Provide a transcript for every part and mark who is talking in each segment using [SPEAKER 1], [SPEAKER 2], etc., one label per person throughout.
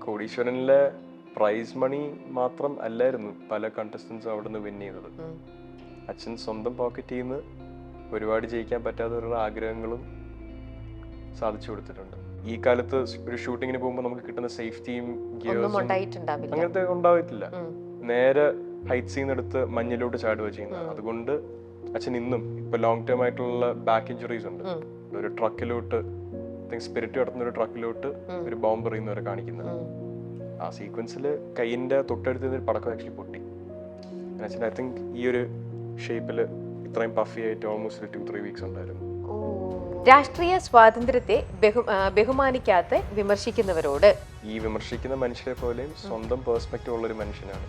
[SPEAKER 1] കോടീശ്വരനിലെ prize money മാത്രം അല്ലായിരുന്നു പല കണ്ടസ്റ്റൻസും അവിടെ നിന്ന് വിൻ ചെയ്തത്. അച്ഛൻ സ്വന്തം പോക്കറ്റിൽ നിന്ന് ഒരുപാട് ജയിക്കാൻ പറ്റാത്തവരുടെ ആഗ്രഹങ്ങളും സാധിച്ചു കൊടുത്തിട്ടുണ്ട്. ഈ കാലത്ത് ഒരു ഷൂട്ടിങ്ങിന് പോകുമ്പോൾ നമുക്ക് കിട്ടുന്ന സേഫ്റ്റിയും ഗിയേഴ്സും അങ്ങനത്തെ ഉണ്ടാവില്ല. നേരെ ഹൈറ്റ്സിൽ നിന്ന് എടുത്ത് മഞ്ഞിലോട്ട് ചാടുക ചെയ്യുന്നത്. അതുകൊണ്ട് അച്ഛൻ ഇന്നും ഇപ്പൊ ലോങ് ടേം ആയിട്ടുള്ള ബാക്ക് ഇഞ്ചുറീസ് ഉണ്ട്. ഒരു ട്രക്കിലോട്ട് സ്പിരിറ്റ് കടത്തുന്ന ഒരു ട്രക്കിലോട്ട് ഒരു ബോംബ് എറിയുന്നവരെ കാണിക്കുന്നത്. ആ സീക്വൻസിൽ കൈയിന്റെ തൊട്ടടുത്ത് പടക്കം ആക്ച്വലി പൊട്ടി. ഐ തിങ്ക് ഈ ഒരു ഷേപ്പിൽ ഇത്രയും പഫി ആയിട്ട് ഓൾമോസ്റ്റ് 2-3 വീക്സ് ഉണ്ടായിരുന്നു.
[SPEAKER 2] രാഷ്ട്രീയ സ്വാതന്ത്ര്യത്തെ ബഹുമാനിക്കാത്ത വിമർശിക്കുന്നവരോട്,
[SPEAKER 1] ഈ വിമർശിക്കുന്ന മനുഷ്യരെ പോലെയും സ്വന്തം പേഴ്സ്പെക്റ്റീവ് ഉള്ള ഒരു മനുഷ്യനാണ്.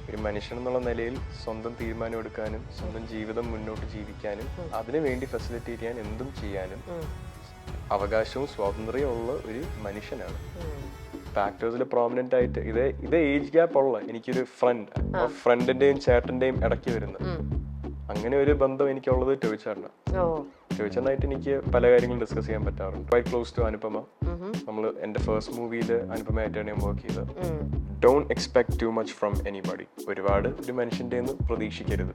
[SPEAKER 1] ഒരു മനുഷ്യൻ എന്നുള്ള നിലയിൽ സ്വന്തം തീരുമാനം എടുക്കാനും സ്വന്തം ജീവിതം മുന്നോട്ട് ജീവിക്കാനും അതിനു വേണ്ടി ഫെസിലിറ്റേറ്റ് ചെയ്യാൻ എന്തും ചെയ്യാനും അവകാശവും സ്വാതന്ത്ര്യവും ഉള്ള ഒരു മനുഷ്യനാണ്. ഫാക്ടേഴ്സിൽ പ്രോമിനന്റ് ആയിട്ട് ഇത് ഏജ് ഗ്യാപ്പ് ഉള്ള എനിക്കൊരു ഫ്രണ്ടിന്റെയും ചേട്ടന്റെയും ഇടയ്ക്ക് വരുന്ന അങ്ങനെ ഒരു ബന്ധം എനിക്കുള്ളത് ടോവിച്ചേട്ടനാണ്. ടോവിച്ചേട്ടനായിട്ട് എനിക്ക് പല കാര്യങ്ങളും ഡിസ്കസ് ചെയ്യാൻ പറ്റാറുണ്ട്. Quite close to Anupama. നമ്മൾ എന്റെ ഫസ്റ്റ് മൂവിയിൽ അനുപമയായിട്ടാണ് ഞാൻ വർക്ക് ചെയ്തത്. Don't expect too much from anybody. ഒരുപാട് ഒരു മനുഷ്യന്റെ പ്രതീക്ഷിക്കരുത്.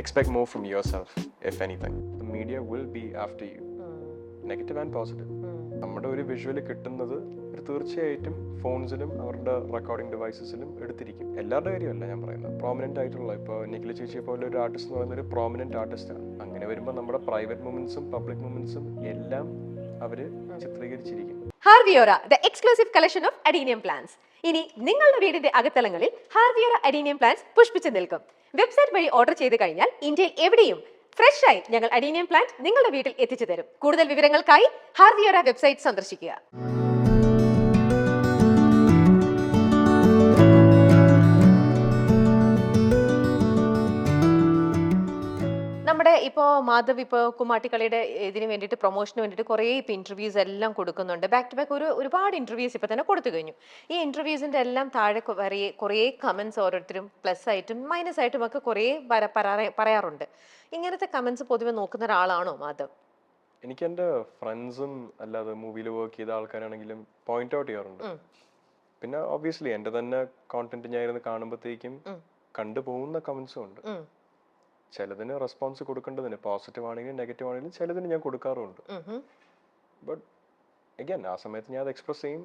[SPEAKER 1] Expect more from yourself if anything. The media will be after you, negative and positive. നമ്മുടെ ഒരു വിഷ്വല് കിട്ടുന്നത് തീർച്ചയായിട്ടും ഫോൺസിലും അവരുടെ റെക്കോർഡിംഗ് ഡിവൈസസിലും എടുത്തിരിക്കും. എല്ലാവരുടെ കാര്യമല്ല ഞാൻ പറയുന്നത്. പ്രോമിനന്റ് ആയിട്ടുള്ള ഇപ്പോൾ നിഖില ചേച്ചിയെ പോലെ ഒരു ആർട്ടിസ്റ്റ് എന്ന് പറയുന്ന ഒരു പ്രോമിനന്റ് ആർട്ടിസ്റ്റാണ്. അങ്ങനെ വരുമ്പോൾ നമ്മുടെ പ്രൈവറ്റ് മൂമെന്റ്സും പബ്ലിക് മൂമെന്റ്സും എല്ലാം അവര് ചിത്രീകരിച്ചിരിക്കും.
[SPEAKER 2] ഹാർവിയോറ, the exclusive collection of adenium plants. ഇനി നിങ്ങളുടെ വീടിന്റെ അകത്തളങ്ങളിൽ ഹാർവിയോറ അഡീനിയം പ്ലാന്റ്സ് പുഷ്പിച്ചു നിൽക്കും. വെബ്സൈറ്റ് വഴി ഓർഡർ ചെയ്ത് കഴിഞ്ഞാൽ ഇന്ത്യയിൽ എവിടെയും ഫ്രഷ് ആയി ഞങ്ങൾ അഡീനിയം പ്ലാന്റ് നിങ്ങളുടെ വീട്ടിൽ എത്തിച്ചു തരും. കൂടുതൽ വിവരങ്ങൾക്കായി ഹാർവിയോറ വെബ്സൈറ്റ് സന്ദർശിക്കുക. നമ്മുടെ ഇപ്പോൾ മാധവ് ഇപ്പോൾ കുമ്മാട്ടിക്കളിയുടെ ഇതിന് വേണ്ടിയിട്ട് പ്രൊമോഷന് വേണ്ടിയിട്ട് കുറേ ഇപ്പോൾ ഇന്റർവ്യൂസ് എല്ലാം കൊടുക്കുന്നുണ്ട്. ബാക്ക് ടു ബാക്ക് ഒരുപാട് ഇന്റർവ്യൂസ് ഇപ്പോൾ തന്നെ കൊടുത്തു കഴിഞ്ഞു. ഈ ഇന്റർവ്യൂസിന്റെ എല്ലാം താഴെ കുറേ കമന്റ്സ് ഓരോരുത്തരും പ്ലസ് ആയിട്ടും മൈനസ് ആയിട്ടും ഒക്കെ കുറേ പറയാറുണ്ട്. ഇങ്ങനത്തെ കമന്റ്സ് പൊതുവെ നോക്കുന്ന ഒരാളാണോ മാധവ്?
[SPEAKER 1] എനിക്ക് എൻ്റെ ഫ്രണ്ട്സും അല്ലാതെ മൂവിയിൽ വർക്ക് ചെയ്ത ആൾക്കാരാണെങ്കിലും പോയിന്റ് ഔട്ട് ചെയ്യാറുണ്ട്. പിന്നെ ഒബ്വിയസ്ലി എൻ്റെ തന്നെ കോണ്ടന്റ് ഞാൻ ഇരുന്ന് കാണുമ്പോഴത്തേക്കും കണ്ടുപോകുന്ന കമന്റ്സും ഉണ്ട്. ചിലതിന് റെസ്പോൺസ് കൊടുക്കേണ്ടതിന് പോസിറ്റീവ് ആണെങ്കിലും നെഗറ്റീവ് ആണെങ്കിലും ചിലതിന് ഞാൻ കൊടുക്കാറുണ്ട്. ബട്ട് അഗൈൻ ആ സമയത്ത് ഞാൻ അത് എക്സ്പ്രസ് ചെയ്യും.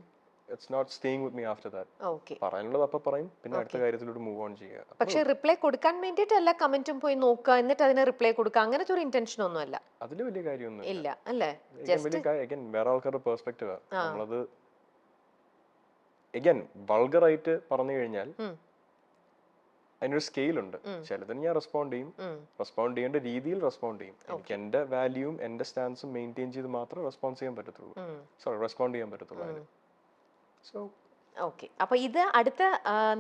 [SPEAKER 1] It's not staying with me after that. പറയാനുള്ളത് അപ്പം പറയും, പിന്നെ അടുത്ത കാര്യത്തിലോട്ട് മൂവ് ഓൺ ചെയ്യുക.
[SPEAKER 2] പക്ഷേ റിപ്ലൈ കൊടുക്കാൻ വേണ്ടിയിട്ട് എല്ലാ കമന്റും പോയി നോക്കുക, എന്നിട്ട് അതിന് റിപ്ലൈ കൊടുക്കുക, അങ്ങനത്തെ ഒരു ഇന്റൻഷൻ ഒന്നും അല്ല.
[SPEAKER 1] അതിൽ വലിയ കാര്യമൊന്നും
[SPEAKER 2] ഇല്ല അല്ലേ?
[SPEAKER 1] അഗൈൻ വേറെ ആൾക്കാരുടെ പെർസ്പെക്റ്റീവ്. നമ്മളത് അഗൈൻ വൾഗറായിട്ട് പറഞ്ഞു കഴിഞ്ഞാൽ അതിനൊരു സ്കെയിൽ ഉണ്ട്. ചിലതിന് ഞാൻ റെസ്പോണ്ട് ചെയ്യും, റെസ്പോണ്ട് ചെയ്യേണ്ട രീതിയിൽ റെസ്പോണ്ട് ചെയ്യും. എനിക്ക് എന്റെ വാല്യൂവും എന്റെ സ്റ്റാൻസും മെയിൻറ്റെയിൻ ചെയ്ത് മാത്രമേ റെസ്പോണ്ട് ചെയ്യാൻ പറ്റത്തുള്ളൂ. സോ
[SPEAKER 2] ഓക്കെ, അപ്പൊ ഇത് അടുത്ത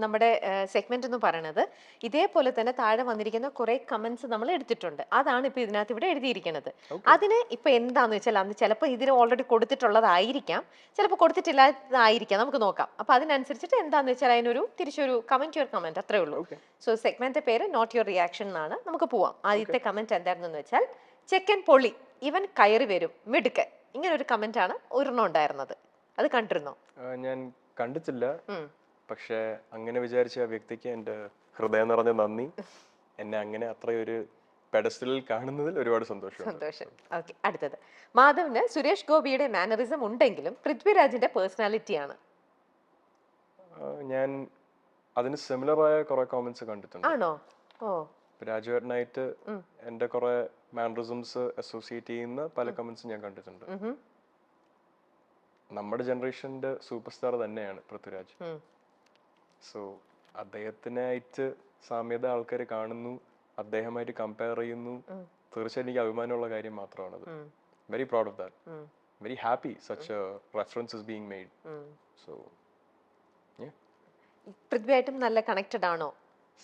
[SPEAKER 2] നമ്മുടെ സെഗ്മെന്റ് എന്ന് പറയുന്നത് ഇതേപോലെ തന്നെ താഴെ വന്നിരിക്കുന്ന കുറെ കമന്റ്സ് നമ്മൾ എടുത്തിട്ടുണ്ട്. അതാണ് ഇപ്പൊ ഇതിനകത്ത് ഇവിടെ എഴുതിയിരിക്കുന്നത്. അതിന് ഇപ്പൊ എന്താന്ന് വെച്ചാൽ അന്ന് ചിലപ്പോൾ ഇതിന് ഓൾറെഡി കൊടുത്തിട്ടുള്ളതായിരിക്കാം, ചിലപ്പോൾ കൊടുത്തിട്ടില്ലാതായിരിക്കാം. നമുക്ക് നോക്കാം. അപ്പൊ അതിനനുസരിച്ചിട്ട് എന്താന്ന് വെച്ചാൽ അതിനൊരു തിരിച്ചൊരു കമന്റ് യുവർ കമന്റ് അത്രേ ഉള്ളൂ. സോ സെഗ്മെന്റ് പേര് നോട്ട് യുവർ റിയാക്ഷൻ എന്നാണ്. നമുക്ക് പോവാം. ആദ്യത്തെ കമന്റ് എന്തായിരുന്നു വെച്ചാൽ ചെക്കൻ പൊളി, ഇവൻ കയറി വരും മിടുക്കൻ. ഇങ്ങനെ ഒരു കമന്റ് ആണ് ഒരെണ്ണം ഉണ്ടായിരുന്നത്. അത് കണ്ടിരുന്നോ?
[SPEAKER 1] ഞാൻ കണ്ടിട്ടില്ല. പക്ഷെ അങ്ങനെ വിചാരിച്ച ആ വ്യക്തിക്ക് എന്റെ ഹൃദയം നിറഞ്ഞ നന്ദി. എന്നെ അങ്ങനെ അത്രയൊരു പെഡസ്റ്റലിൽ കാണുന്നതിൽ ഒരുപാട് സന്തോഷം.
[SPEAKER 2] ഓക്കെ, അടുത്തത് മാധവിന് സുരേഷ് ഗോപിയുടെ മാനറിസം ഉണ്ടെങ്കിലും പൃഥ്വിരാജിന്റെ പേഴ്സണാലിറ്റിയാണ്.
[SPEAKER 1] ഞാൻ അതിന് സിമിലർ ആയ കുറെ കോമന്റ്സ് കണ്ടിട്ടുണ്ട്.
[SPEAKER 2] ആണോ? ഓ,
[SPEAKER 1] രാജുവേട്ടനായിട്ട് എന്റെ കുറെ മാനറിസംസ് അസോസിയേറ്റ് ചെയ്യുന്ന പല കമന്റ്സും ഞാൻ കണ്ടിട്ടുണ്ട്. നമ്മുടെ ജനറേഷന്റെ സൂപ്പർ സ്റ്റാർ തന്നെയാണ് പൃഥ്വിരാജ്. സോ അദ്ദേഹത്തിനായിട്ട് സാമ്യത ആൾക്കാർ കാണുന്നു, അദ്ദേഹമായിട്ട് കമ്പയർ ചെയ്യുന്നു. തീർച്ചയായും എനിക്ക് അഭിമാനമുള്ള കാര്യം മാത്രമാണത്. Very proud of that. Very happy such a reference is being made. So
[SPEAKER 2] പൃഥ്വിയായിട്ടും നല്ല കണക്റ്റഡ് ആണോ?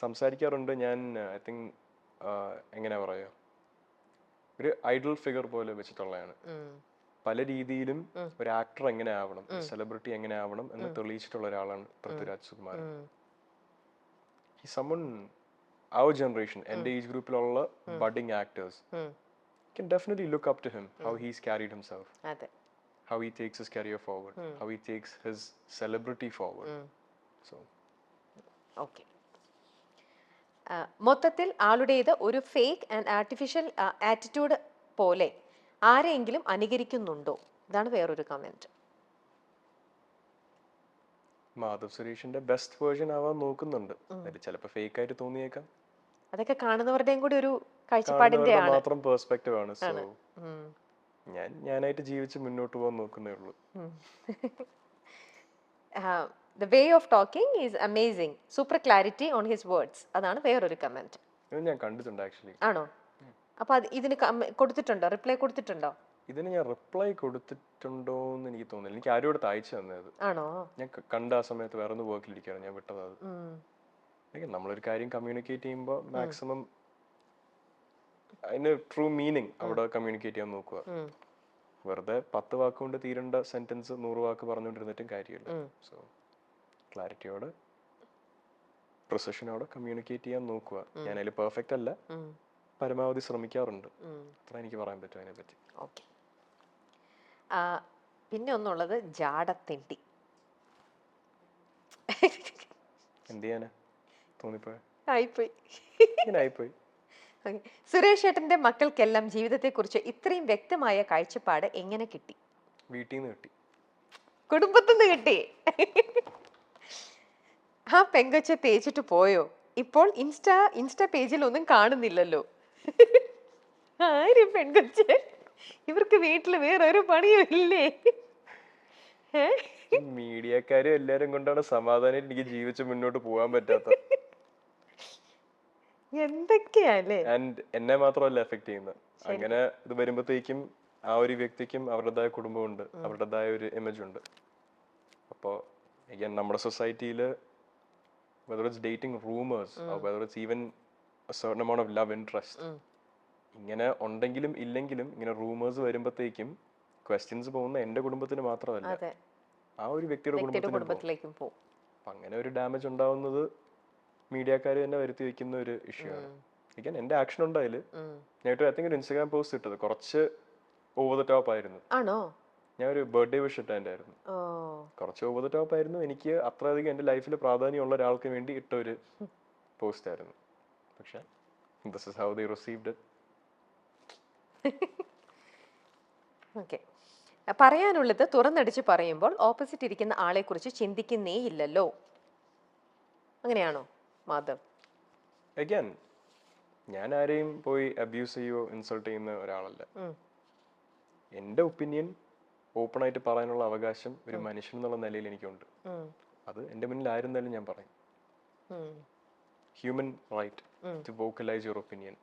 [SPEAKER 1] സംസാരിക്കാറുണ്ട്. ഞാൻ ഐ തിങ്ക് എങ്ങനെ പറയാ, ഒരു ഐഡൽ ഫിഗർ പോലെ വെച്ചിട്ടുള്ളതാണ്. പല രീതിയിലും ഒരു ആക്ടർ എങ്ങനെ ആവണം, സെലിബ്രിറ്റി എങ്ങനെ ആവണം എന്ന് തെളിയിച്ചിട്ടുള്ള ഒരാളാണ് Prithviraj Sukumaran. someone our generation and age ഗ്രൂപ്പിലുള്ള budding actors can definitely look up to him, how he's carried himself, how he takes his career forward, how he takes his celebrity forward. So
[SPEAKER 2] okay. മൊത്തത്തിൽ ആളുടേത് ഒരു fake and artificial attitude പോലെ ആരെയെങ്കിലും അനുകരിക്കുന്നുണ്ടോ? ഇതാണ് വേറൊരു comment.
[SPEAKER 1] Madhav സുരേഷിന്റെ best version ആവാൻ നോക്കുന്നുണ്ട്. അത് ചിലപ്പോൾ ഫേക്ക് ആയിട്ട് തോന്നിയേക്കാം.
[SPEAKER 2] അതൊക്കെ കാണുന്നവരുടെയും കൂടി ഒരു കാഴ്ചപ്പാടിന്റെ ആണ്.
[SPEAKER 1] മാത്രം പെർസ്പെക്റ്റീവ് ആണ്. സോ ഞാനായിട്ട് ജീവിച്ച് മുന്നോട്ട് പോകാൻ നോക്കുന്നേ ഉള്ളൂ.
[SPEAKER 2] The way of talking is amazing. Super clarity on his words. അതാണ് വേറൊരു കമന്റ്.
[SPEAKER 1] ഇത് ഞാൻ കണ്ടിട്ടുണ്ട് ആക്ച്വലി.
[SPEAKER 2] ആണോ? അപ്പൊ ഇതിന് കൊടുത്തിട്ടുണ്ടോ? റിപ്ലൈ കൊടുത്തിട്ടുണ്ടോ?
[SPEAKER 1] ഇതിന് ഞാൻ റിപ്ലൈ കൊടുത്തിട്ടുണ്ടോ എന്ന് എനിക്ക് തോന്നുന്നില്ല. എനിക്ക് ആരും അടുത്ത് അയച്ചു തന്നത്.
[SPEAKER 2] ആണോ?
[SPEAKER 1] ഞാൻ കണ്ട ആ സമയത്ത് വേറെ ഒന്ന് വർക്കിലിരിക്കുകയാണ്, ഞാൻ വിട്ടത് അത്. നമ്മളൊരു കാര്യം കമ്മ്യൂണിക്കേറ്റ് ചെയ്യുമ്പോൾ മാക്സിമം അതിന് ട്രൂ മീനിങ് അവിടെ കമ്മ്യൂണിക്കേറ്റ് ചെയ്യാൻ നോക്കുക. വെറുതെ 10 വാക്കുകൊണ്ട് തീരേണ്ട സെന്റൻസ് 100 വാക്ക് പറഞ്ഞുകൊണ്ടിരുന്നിട്ടും കാര്യമില്ല. സോ ക്ലാരിറ്റിയോടെ പ്രിസിഷനോടെ കമ്മ്യൂണിക്കേറ്റ് ചെയ്യാൻ നോക്കുക. ഞാൻ അതിൽ പെർഫെക്റ്റ് അല്ല, പരമാവധി ശ്രമിക്കാറുണ്ട്. അത്ര എനിക്ക് പറയാൻ പറ്റും അതിനെ പറ്റി.
[SPEAKER 2] ഓക്കെ. പിന്നെ ഒന്നുള്ളത് ജാടത്തിണ്ടി.
[SPEAKER 1] എന്ത് ചെയ്യാനാ തോന്നിപ്പോയി.
[SPEAKER 2] സുരേഷ് ഏട്ടന്റെ മക്കൾക്കെല്ലാം ജീവിതത്തെ കുറിച്ച് ഇത്രയും വ്യക്തമായ കാഴ്ചപ്പാട് എങ്ങനെ കിട്ടി?
[SPEAKER 1] വീട്ടിൽ നിന്ന് കിട്ടി,
[SPEAKER 2] കുടുംബത്തിന്ന് കിട്ടി. ആ പെങ്കൊച്ച തേച്ചിട്ട് പോയോ? ഇപ്പോൾ ഇൻസ്റ്റാ പേജിൽ ഒന്നും കാണുന്നില്ലല്ലോ. ആരും പെൺകൊച്ച്, ഇവർക്ക് വീട്ടില് വേറെ ഒരു പണിയും ഇല്ലേ?
[SPEAKER 1] മീഡിയക്കാരും എല്ലാരും കൊണ്ടാണ് സമാധാനം എനിക്ക് ജീവിച്ച് മുന്നോട്ട് പോകാൻ പറ്റാത്ത.
[SPEAKER 2] എന്തൊക്കെയല്ലേ.
[SPEAKER 1] ആൻഡ് എന്നെ മാത്രമല്ല എഫക്ട് ചെയ്യുന്നത്. അങ്ങനെ ഇത് വരുമ്പോഴത്തേക്കും ആ ഒരു വ്യക്തിക്കും അവരുടേതായ കുടുംബമുണ്ട്, അവരുടേതായ ഒരു ഇമേജ് ഉണ്ട്. അപ്പോൾ നമ്മുടെ സൊസൈറ്റിയിൽ whether it's dating rumors or whether it's even a certain amount of love interest, ഇങ്ങനെ ഉണ്ടെങ്കിലും ഇല്ലെങ്കിലും ഇങ്ങനെ റൂമേഴ്സ് വരുമ്പോഴത്തേക്കും ക്വസ്റ്റ്യൻസ് പോകുന്ന എന്റെ കുടുംബത്തിന് മാത്രമല്ല, ആ ഒരു വ്യക്തിയുടെ കുടുംബത്തിലേക്കും പോകും. അങ്ങനെ ഒരു ഡാമേജ് ഉണ്ടാവുന്നത് മീഡിയക്കാർ തന്നെ വരുത്തി വെക്കുന്ന ഒരു ഇഷ്യൂ ആണ്. ഇങ്ങനെ എന്റെ ആക്ഷൻ ഉണ്ടായാല് ഞാൻ ഐ തിങ്ക് ഒരു ഇൻസ്റ്റാഗ്രാം പോസ്റ്റ് ഇട്ടത് കുറച്ച് ഓവർ ദ ടോപ്പ് ആയിരുന്നു. ഞാൻ ഒരു ബർത്ത്ഡേ വിഷ് ഇട്ടായിരുന്നു. കുറച്ച് ഓവർ ദ ടോപ്പ് ആയിരുന്നു. എനിക്ക് അത്രയധികം എന്റെ ലൈഫിൽ പ്രാധാന്യമുള്ള ഒരാൾക്ക് വേണ്ടി ഇട്ട ഒരു പോസ്റ്റ് ആയിരുന്നു. പക്ഷെ this is how they received it.
[SPEAKER 2] Okay. പറയാനുള്ളത് തുറന്നടിച്ച് പറയുമ്പോൾ ഓപ്പോസിറ്റ് ഇരിക്കുന്ന ആളെ കുറിച്ച് ചിന്തിക്കുന്നേ ഇല്ലല്ലോ. അങ്ങനെയാണോ മാധവ്?
[SPEAKER 1] അഗൈൻ ഞാൻ ആരെയും പോയി അബ്യൂസ് ചെയ്യോ ഇൻസൾട്ട് ചെയ്യുന്ന ഒരാളല്ല. എന്റെ ഒപ്പീനിയൻ ഓപ്പൺ ആയിട്ട് പറയാനുള്ള അവകാശം ഒരു മനുഷ്യൻ എന്നുള്ള നിലയിൽ എനിക്കുണ്ട്. അത് എന്റെ മുന്നിൽ ആയിരുന്നാലും ഞാൻ പറയും. Human right to vocalise your opinion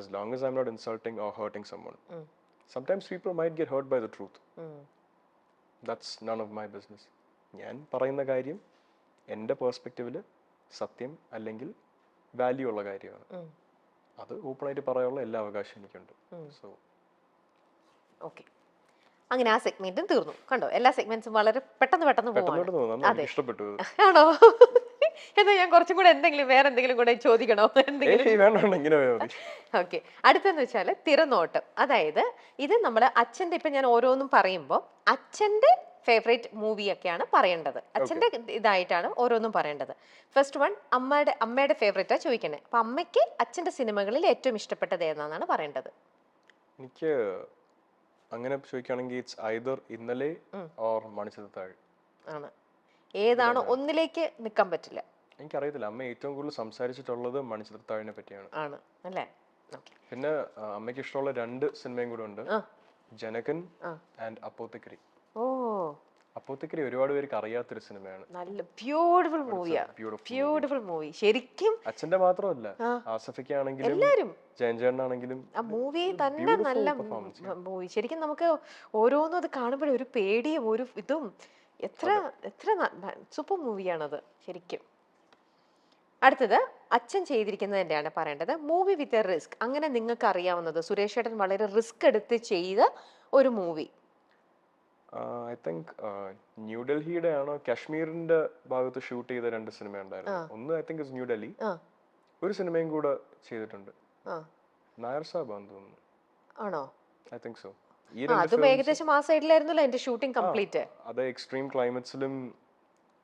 [SPEAKER 1] as long as I'm not insulting or hurting someone. Sometimes people might get hurt by the truth. That's none of my business. ഞാൻ പറയുന്ന കാര്യം എൻ്റെ പെർസ്പെക്റ്റീവിൽ സത്യം അല്ലെങ്കിൽ വാല്യൂ ഉള്ള കാര്യമാണ്. അത് ഓപ്പൺ ആയിട്ട് പറയാനുള്ള എല്ലാ അവകാശവും എനിക്കുണ്ട്. So
[SPEAKER 2] okay. അങ്ങനെ ആ സെഗ്മെന്റും തീർന്നു. കണ്ടോ, എല്ലാ സെഗ്മെന്റ്സും വളരെ പെട്ടെന്ന് പോവാണ്.
[SPEAKER 1] ഇഷ്ടപ്പെട്ടു.
[SPEAKER 2] ആണോ? എന്നാ ഞാൻ കുറച്ചും കൂടെ വേറെ എന്തെങ്കിലും കൂടെ ചോദിക്കണോ? ഓക്കെ. അടുത്തെന്ന് വെച്ചാൽ തിരനോട്ടം. അതായത് ഇത് നമ്മുടെ അച്ഛന്റെ, ഇപ്പൊ ഞാൻ ഓരോന്നും പറയുമ്പോൾ അച്ഛന്റെ ഫേവറേറ്റ് മൂവി ഒക്കെയാണ് പറയേണ്ടത്. അച്ഛന്റെ ഇതായിട്ടാണ് ഓരോന്നും പറയേണ്ടത്. ഫസ്റ്റ് വൺ അമ്മയുടെ ഫേവറേറ്റാ ചോദിക്കണേ. അപ്പൊ അമ്മയ്ക്ക് അച്ഛന്റെ സിനിമകളിൽ ഏറ്റവും ഇഷ്ടപ്പെട്ടത് ഏതാണെന്നാണ് പറയേണ്ടത്.
[SPEAKER 1] എനിക്ക് അങ്ങനെ ചോദിക്കുകയാണെങ്കിൽ ഇറ്റ്സ് ഐദർ ഇന്നലെ ഓർ മണിച്ചിത്രത്താഴ് ആണ്.
[SPEAKER 2] ഏതാണ് ഒന്നിലേക്ക് നിൽക്കാൻ പറ്റില്ല.
[SPEAKER 1] എനിക്കറിയത്തില്ല. അമ്മ ഏറ്റവും കൂടുതൽ സംസാരിച്ചിട്ടുള്ളത് മണിച്ചിത്രത്താഴിനെ പറ്റിയാണ്.
[SPEAKER 2] ആണ് അല്ലേ?
[SPEAKER 1] പിന്നെ അമ്മയ്ക്ക് ഇഷ്ടമുള്ള 2 സിനിമയും കൂടെ ഉണ്ട്, ജനകൻ ആൻഡ് അപ്പോത്തിക്കരി. അപ്പോത്തിക്കരി ഒരുപാട് പേർക്ക് അറിയാത്തൊരു സിനിമയാണ്.
[SPEAKER 2] നല്ല ബ്യൂട്ടിഫുൾ മൂവിയാ. Beautiful movie. ശരിക്കും
[SPEAKER 1] അച്ഛന്റെ മാത്രമല്ല, ആസഫിക്കാണെങ്കിലും ജയൻചേട്ടനാണെങ്കിലും
[SPEAKER 2] ആ മൂവി തന്നെ നല്ല മൂവി. ശരിക്കും നമുക്ക് ഓരോന്നും അത് കാണുമ്പോഴും ഒരു പേടിയും ഒരു ഇതും. എത്ര സൂപ്പർ മൂവിയാണത് ശരിക്കും. അടുത്തത് അച്ഛൻ ചെയ്തിരിക്കുന്നതിൻ്റെയാണ് പറയേണ്ടത്. Movie with a risk. അങ്ങനെ നിങ്ങൾക്ക് അറിയാവുന്നത് സുരേഷ് ഏട്ടൻ വളരെ റിസ്ക് എടുത്ത് ചെയ്ത ഒരു മൂവി.
[SPEAKER 1] ഐ തിങ്ക് ന്യൂഡൽഹിയുടെ ആണോ കാശ്മീരിന്റെ ഭാഗത്ത് ഷൂട്ട് ചെയ്ത 2 സിനിമ ഉണ്ടായിരുന്നു. ഒന്ന് ഐ തിങ്ക് ന്യൂഡൽഹി, ഒരു സിനിമയും കൂടെ ചെയ്തിട്ടുണ്ട്. നായർ സാബ് ആണെന്ന് തോന്നുന്നു.
[SPEAKER 2] ആണോ?
[SPEAKER 1] I think so. ഈ രണ്ട്
[SPEAKER 2] അതും ഏകദേശം ആ സൈഡിലായിരുന്നല്ലോ എന്റെ ഷൂട്ടിംഗ് കംപ്ലീറ്റ്.
[SPEAKER 1] അത് എക്സ്ട്രീം ക്ലൈമറ്റ്സിലും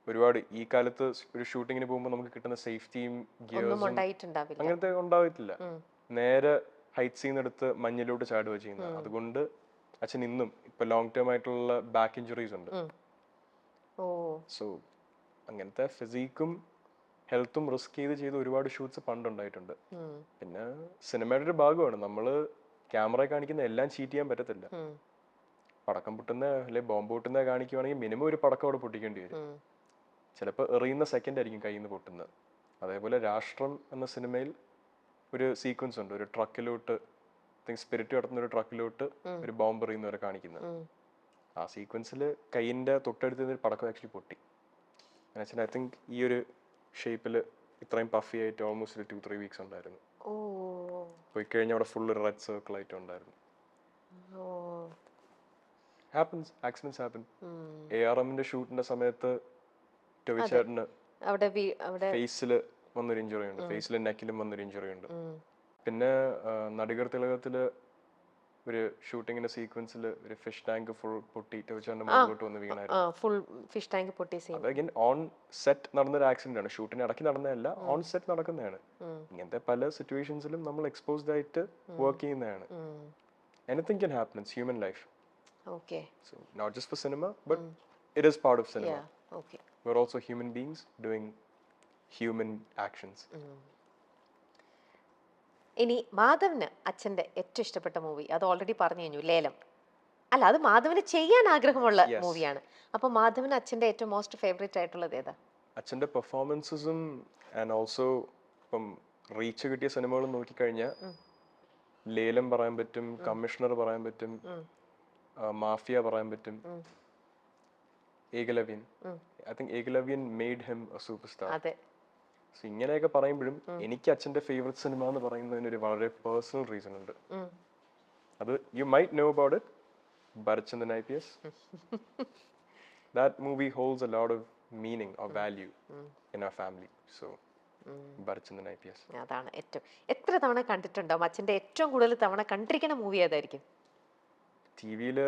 [SPEAKER 1] ഒരുപാട് ഈ കാലത്ത് ഒരു ഷൂട്ടിങ്ങിന് പോകുമ്പോൾ നമുക്ക് കിട്ടുന്ന സേഫ്റ്റിയും
[SPEAKER 2] ഒന്നും
[SPEAKER 1] ഗിയേഴ്സും
[SPEAKER 2] ഉണ്ടായിട്ടുണ്ടാവില്ല.
[SPEAKER 1] അങ്ങനത്തെ ഉണ്ടാവത്തില്ല. നേരെ ഹൈറ്റ്സിൽ നിന്ന് എടുത്ത് മഞ്ഞിലോട്ട് ചാടുക ചെയ്യുന്നത്. അതുകൊണ്ട് അച്ഛൻ ഇന്നും ഇപ്പൊ ലോങ് ടേം ആയിട്ടുള്ള ബാക്ക് ഇഞ്ചുറീസ് ഉണ്ട്.
[SPEAKER 2] ഓ
[SPEAKER 1] സോ അങ്ങനത്തെ ഫിസിക്കും ഹെൽത്തും റിസ്ക് ചെയ്ത് ഒരുപാട് ഷൂട്ട്സ് പണ്ടുണ്ടായിട്ടുണ്ട്. പിന്നെ സിനിമയുടെ ഒരു ഭാഗമാണ്. നമ്മള് ക്യാമറ കാണിക്കുന്ന എല്ലാം ചീറ്റ് ചെയ്യാൻ പറ്റത്തില്ല. പടക്കം പൊട്ടുന്ന അല്ലെ ബോംബ് പൊട്ടുന്ന കാണിക്കുവാണെങ്കിൽ മിനിമം ഒരു പടക്കം അവിടെ പൊട്ടിക്കേണ്ടി വരും. ചിലപ്പോൾ എറിയുന്ന സെക്കൻഡ് ആയിരിക്കും കയ്യിൽ നിന്ന് പൊട്ടുന്നത്. അതേപോലെ രാഷ്ട്രം എന്ന സിനിമയിൽ ഒരു സീക്വൻസ് ഉണ്ട്. ഒരു ട്രക്കിലോട്ട് സ്പിരിറ്റ് കടത്തുന്ന ഒരു ട്രക്കിലോട്ട് ഒരു ബോംബ് എറിയുന്നവരെ കാണിക്കുന്നത്. ആ സീക്വൻസിൽ കൈയിന്റെ തൊട്ടടുത്ത് നിന്ന് പടക്കം ആക്ച്വലി പൊട്ടി. ഐ തിങ്ക് ഈ ഒരു ഷേപ്പിൽ ഇത്രയും പഫി ആയിട്ട് ഓൾമോസ്റ്റ് 2-3 വീക്സ് ഉണ്ടായിരുന്നു. പോയി കഴിഞ്ഞാൽ അവിടെ ഫുൾ റെഡ് സർക്കിൾ ആയിട്ട് ഉണ്ടായിരുന്നു. Happens, accidents happen. ARMന്റെ ഷൂട്ടിന്റെ സമയത്ത് ടോയ് ചേട്ടന് ഫേസിൽ വന്നൊരു ഇഞ്ചുറി ഉണ്ട്. ഫേസിലും നെക്കിലും വന്നൊരു ഇഞ്ചുറി ഉണ്ട്. പിന്നെ നടികർ തിലകത്തില് ഒരു ഷൂട്ടിങ്ങിന്റെ സീക്വൻസിൽ ഒരു ഫിഷ് ടാങ്ക് ഫുൾ പൊട്ടി ടോയ് ചേട്ടന്റെ മുകളിലോട്ട് വന്ന് വീണായിരുന്നു.
[SPEAKER 2] ഫുൾ ഫിഷ് ടാങ്ക് പൊട്ടി.
[SPEAKER 1] അത് അഗൈൻ ഓൺ സെറ്റ് നടന്നൊരു ആക്സിഡന്റ് ആണ്. ഷൂട്ടിന് ഇടയ്ക്ക് നടന്നതല്ല, ഓൺ സെറ്റ് നടക്കുന്നതാണ്. ഇങ്ങനത്തെ പല സിറ്റുവേഷൻസിലും നമ്മൾ എക്സ്പോസ്ഡ് ആയിട്ട് വർക്ക് ചെയ്യുന്നതാണ്. Anything can happen in human life.
[SPEAKER 2] Okay.
[SPEAKER 1] So not just for cinema, but it is part of cinema.
[SPEAKER 2] Yeah. Okay.
[SPEAKER 1] We're also human beings doing human actions.
[SPEAKER 2] ഇനി മാധവന് അച്ഛന്റെ ഏറ്റവും ഇഷ്ടപ്പെട്ട മൂവി അത് ഓൾറെഡി പറഞ്ഞു കഴിഞ്ഞു, ലേലം. അല്ല, അത് മാധവന് ചെയ്യാൻ ആഗ്രഹമുള്ള മൂവിയാണ്. അപ്പൊ മാധവന് അച്ഛന്റെ ഏറ്റവും മോസ്റ്റ് ഫേവറേറ്റ് ആയിട്ടുള്ളത് ഏതാ?
[SPEAKER 1] അച്ഛന്റെ പെർഫോമൻസസും ആൻഡ് ഓൾസോ ഇപ്പം റീച്ച് കിട്ടിയ സിനിമകളും നോക്കിക്കഴിഞ്ഞാൽ ലേലം പറയാൻ പറ്റും, കമ്മീഷണർ പറയാൻ പറ്റും, മാഫിയ പറയാൻ പറ്റും, Ekalavyan. I think Ekalavyan made him A super star.
[SPEAKER 2] അതെ.
[SPEAKER 1] സോ ഇങ്ങനെയൊക്കെ പറയുമ്പോഴും എനിക്ക് അച്ഛന്റെ ഫേവറേറ്റ് സിനിമ എന്ന് പറയുന്നതിന് ഒരു വളരെ പേഴ്സണൽ റീസൺ ഉണ്ട്. അത് you might know about it, Bharachandran IPS. That movie holds a lot of meaning or value in our family. So Bharachandran IPS.
[SPEAKER 2] അതാണ് ഏറ്റവും. എത്ര തവണ കണ്ടിട്ടുണ്ടാവും? അച്ഛന്റെ ഏറ്റവും കൂടുതൽ തവണ കണ്ടിരിക്കുന്ന മൂവി ഏതായിരിക്കും?
[SPEAKER 1] TV-യിൽ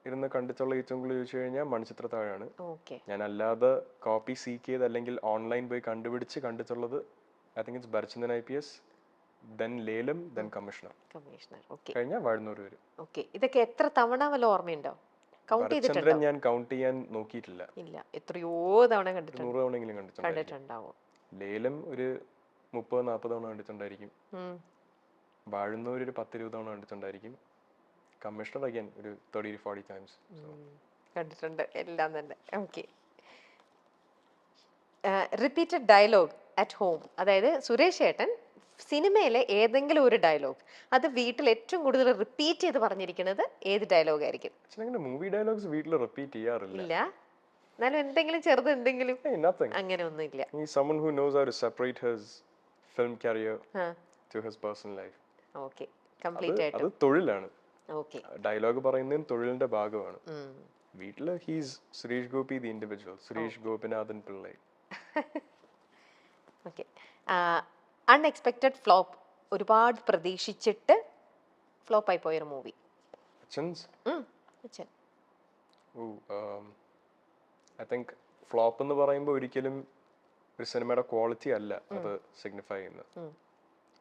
[SPEAKER 1] ഇരുന്ന് കണ്ടിട്ടുള്ള ഏറ്റവും കൂടുതൽ ചോദിച്ചു കഴിഞ്ഞാൽ മണിച്ചിത്രത്താഴാണ്.
[SPEAKER 2] Okay.
[SPEAKER 1] ഞാൻ അല്ലാതെ കോപ്പി സീക്ക് ചെയ്ത് അല്ലെങ്കിൽ ഓൺലൈൻ പോയി കണ്ടുപിടിച്ച് കണ്ടിട്ടുള്ളത് I think it's Bharachandran IPS, then ലേലം, ദെൻ കമ്മീഷണർ.
[SPEAKER 2] Okay.
[SPEAKER 1] കഴിഞ്ഞാൽ വാഴുന്നൂർ വരും.
[SPEAKER 2] Okay. ഇതൊക്കെ എത്ര തവണ വല്ല ഓർമ്മയുണ്ടോ? കൗണ്ട് ചെയ്തിട്ടുണ്ടോ?
[SPEAKER 1] ഭരചന്ദ്രൻ ഞാൻ കൗണ്ട് ചെയ്യാൻ നോക്കിയിട്ടില്ല.
[SPEAKER 2] ഇല്ല, എത്രയോ തവണ കണ്ടിട്ടുണ്ട്.
[SPEAKER 1] 100 തവണയെങ്കിലും
[SPEAKER 2] കണ്ടിട്ടുണ്ടാവും.
[SPEAKER 1] ലേലം ഒരു 30-40 തവണ കണ്ടിട്ടുണ്ടായിരിക്കും. വാഴുന്നൂർ ഒരു 10-20 തവണ കണ്ടിട്ടുണ്ടായിരിക്കും. കമ്മീഷണർ അഗൈൻ ഒരു 30-40 ടൈംസ്
[SPEAKER 2] കണ്ടിട്ടുണ്ട് എല്ലാം തന്നെ. Okay. Repeated dialogue at home, അതായത് സുരേഷ് ഏട്ടൻ സിനിമയിലെ ഏതെങ്കിലും ഒരു ഡയലോഗ് അത് വീട്ടിൽ ഏറ്റവും കൂടുതൽ റിപ്പീറ്റ് ചെയ്ത് പറഞ്ഞിരിക്കുന്നത് ഏത് ഡയലോഗ് ആയിരിക്കും?
[SPEAKER 1] മൂവി ഡയലോഗ്സ് വീട്ടിൽ റിപ്പീറ്റ് ചെയ്യാറില്ല.
[SPEAKER 2] ഇല്ല, എന്നാലും എന്തെങ്കിലും ചെറുത് എന്തെങ്കിലും അങ്ങനെ ഒന്നും ഇല്ല.
[SPEAKER 1] Someone who knows how to separate his film career to his personal life.
[SPEAKER 2] Okay, complete ആയിട്ട്.
[SPEAKER 1] അത് തൊഴിലാണ്.
[SPEAKER 2] ഓക്കെ.
[SPEAKER 1] ഡയലോഗ് പറയുന്നതും തൊഴിലിന്റെ ഭാഗമാണ്. വീട്ടില് he's Suresh Gopi the individual, Suresh Gopinathan Pillai.
[SPEAKER 2] Okay. Unexpected flop, ഒരുപാട് പ്രതീക്ഷിച്ചിട്ട് ഫ്ലോപ്പ് ആയി പോയൊരു മൂവി? അച്ഛൻ
[SPEAKER 1] ഐ തിങ്ക് ഫ്ലോപ്പ് എന്ന് പറയുമ്പോൾ ഒരിക്കലും ഒരു സിനിമയുടെ ക്വാളിറ്റി അല്ല അത് സിഗ്നിഫൈ ചെയ്യുന്നത്.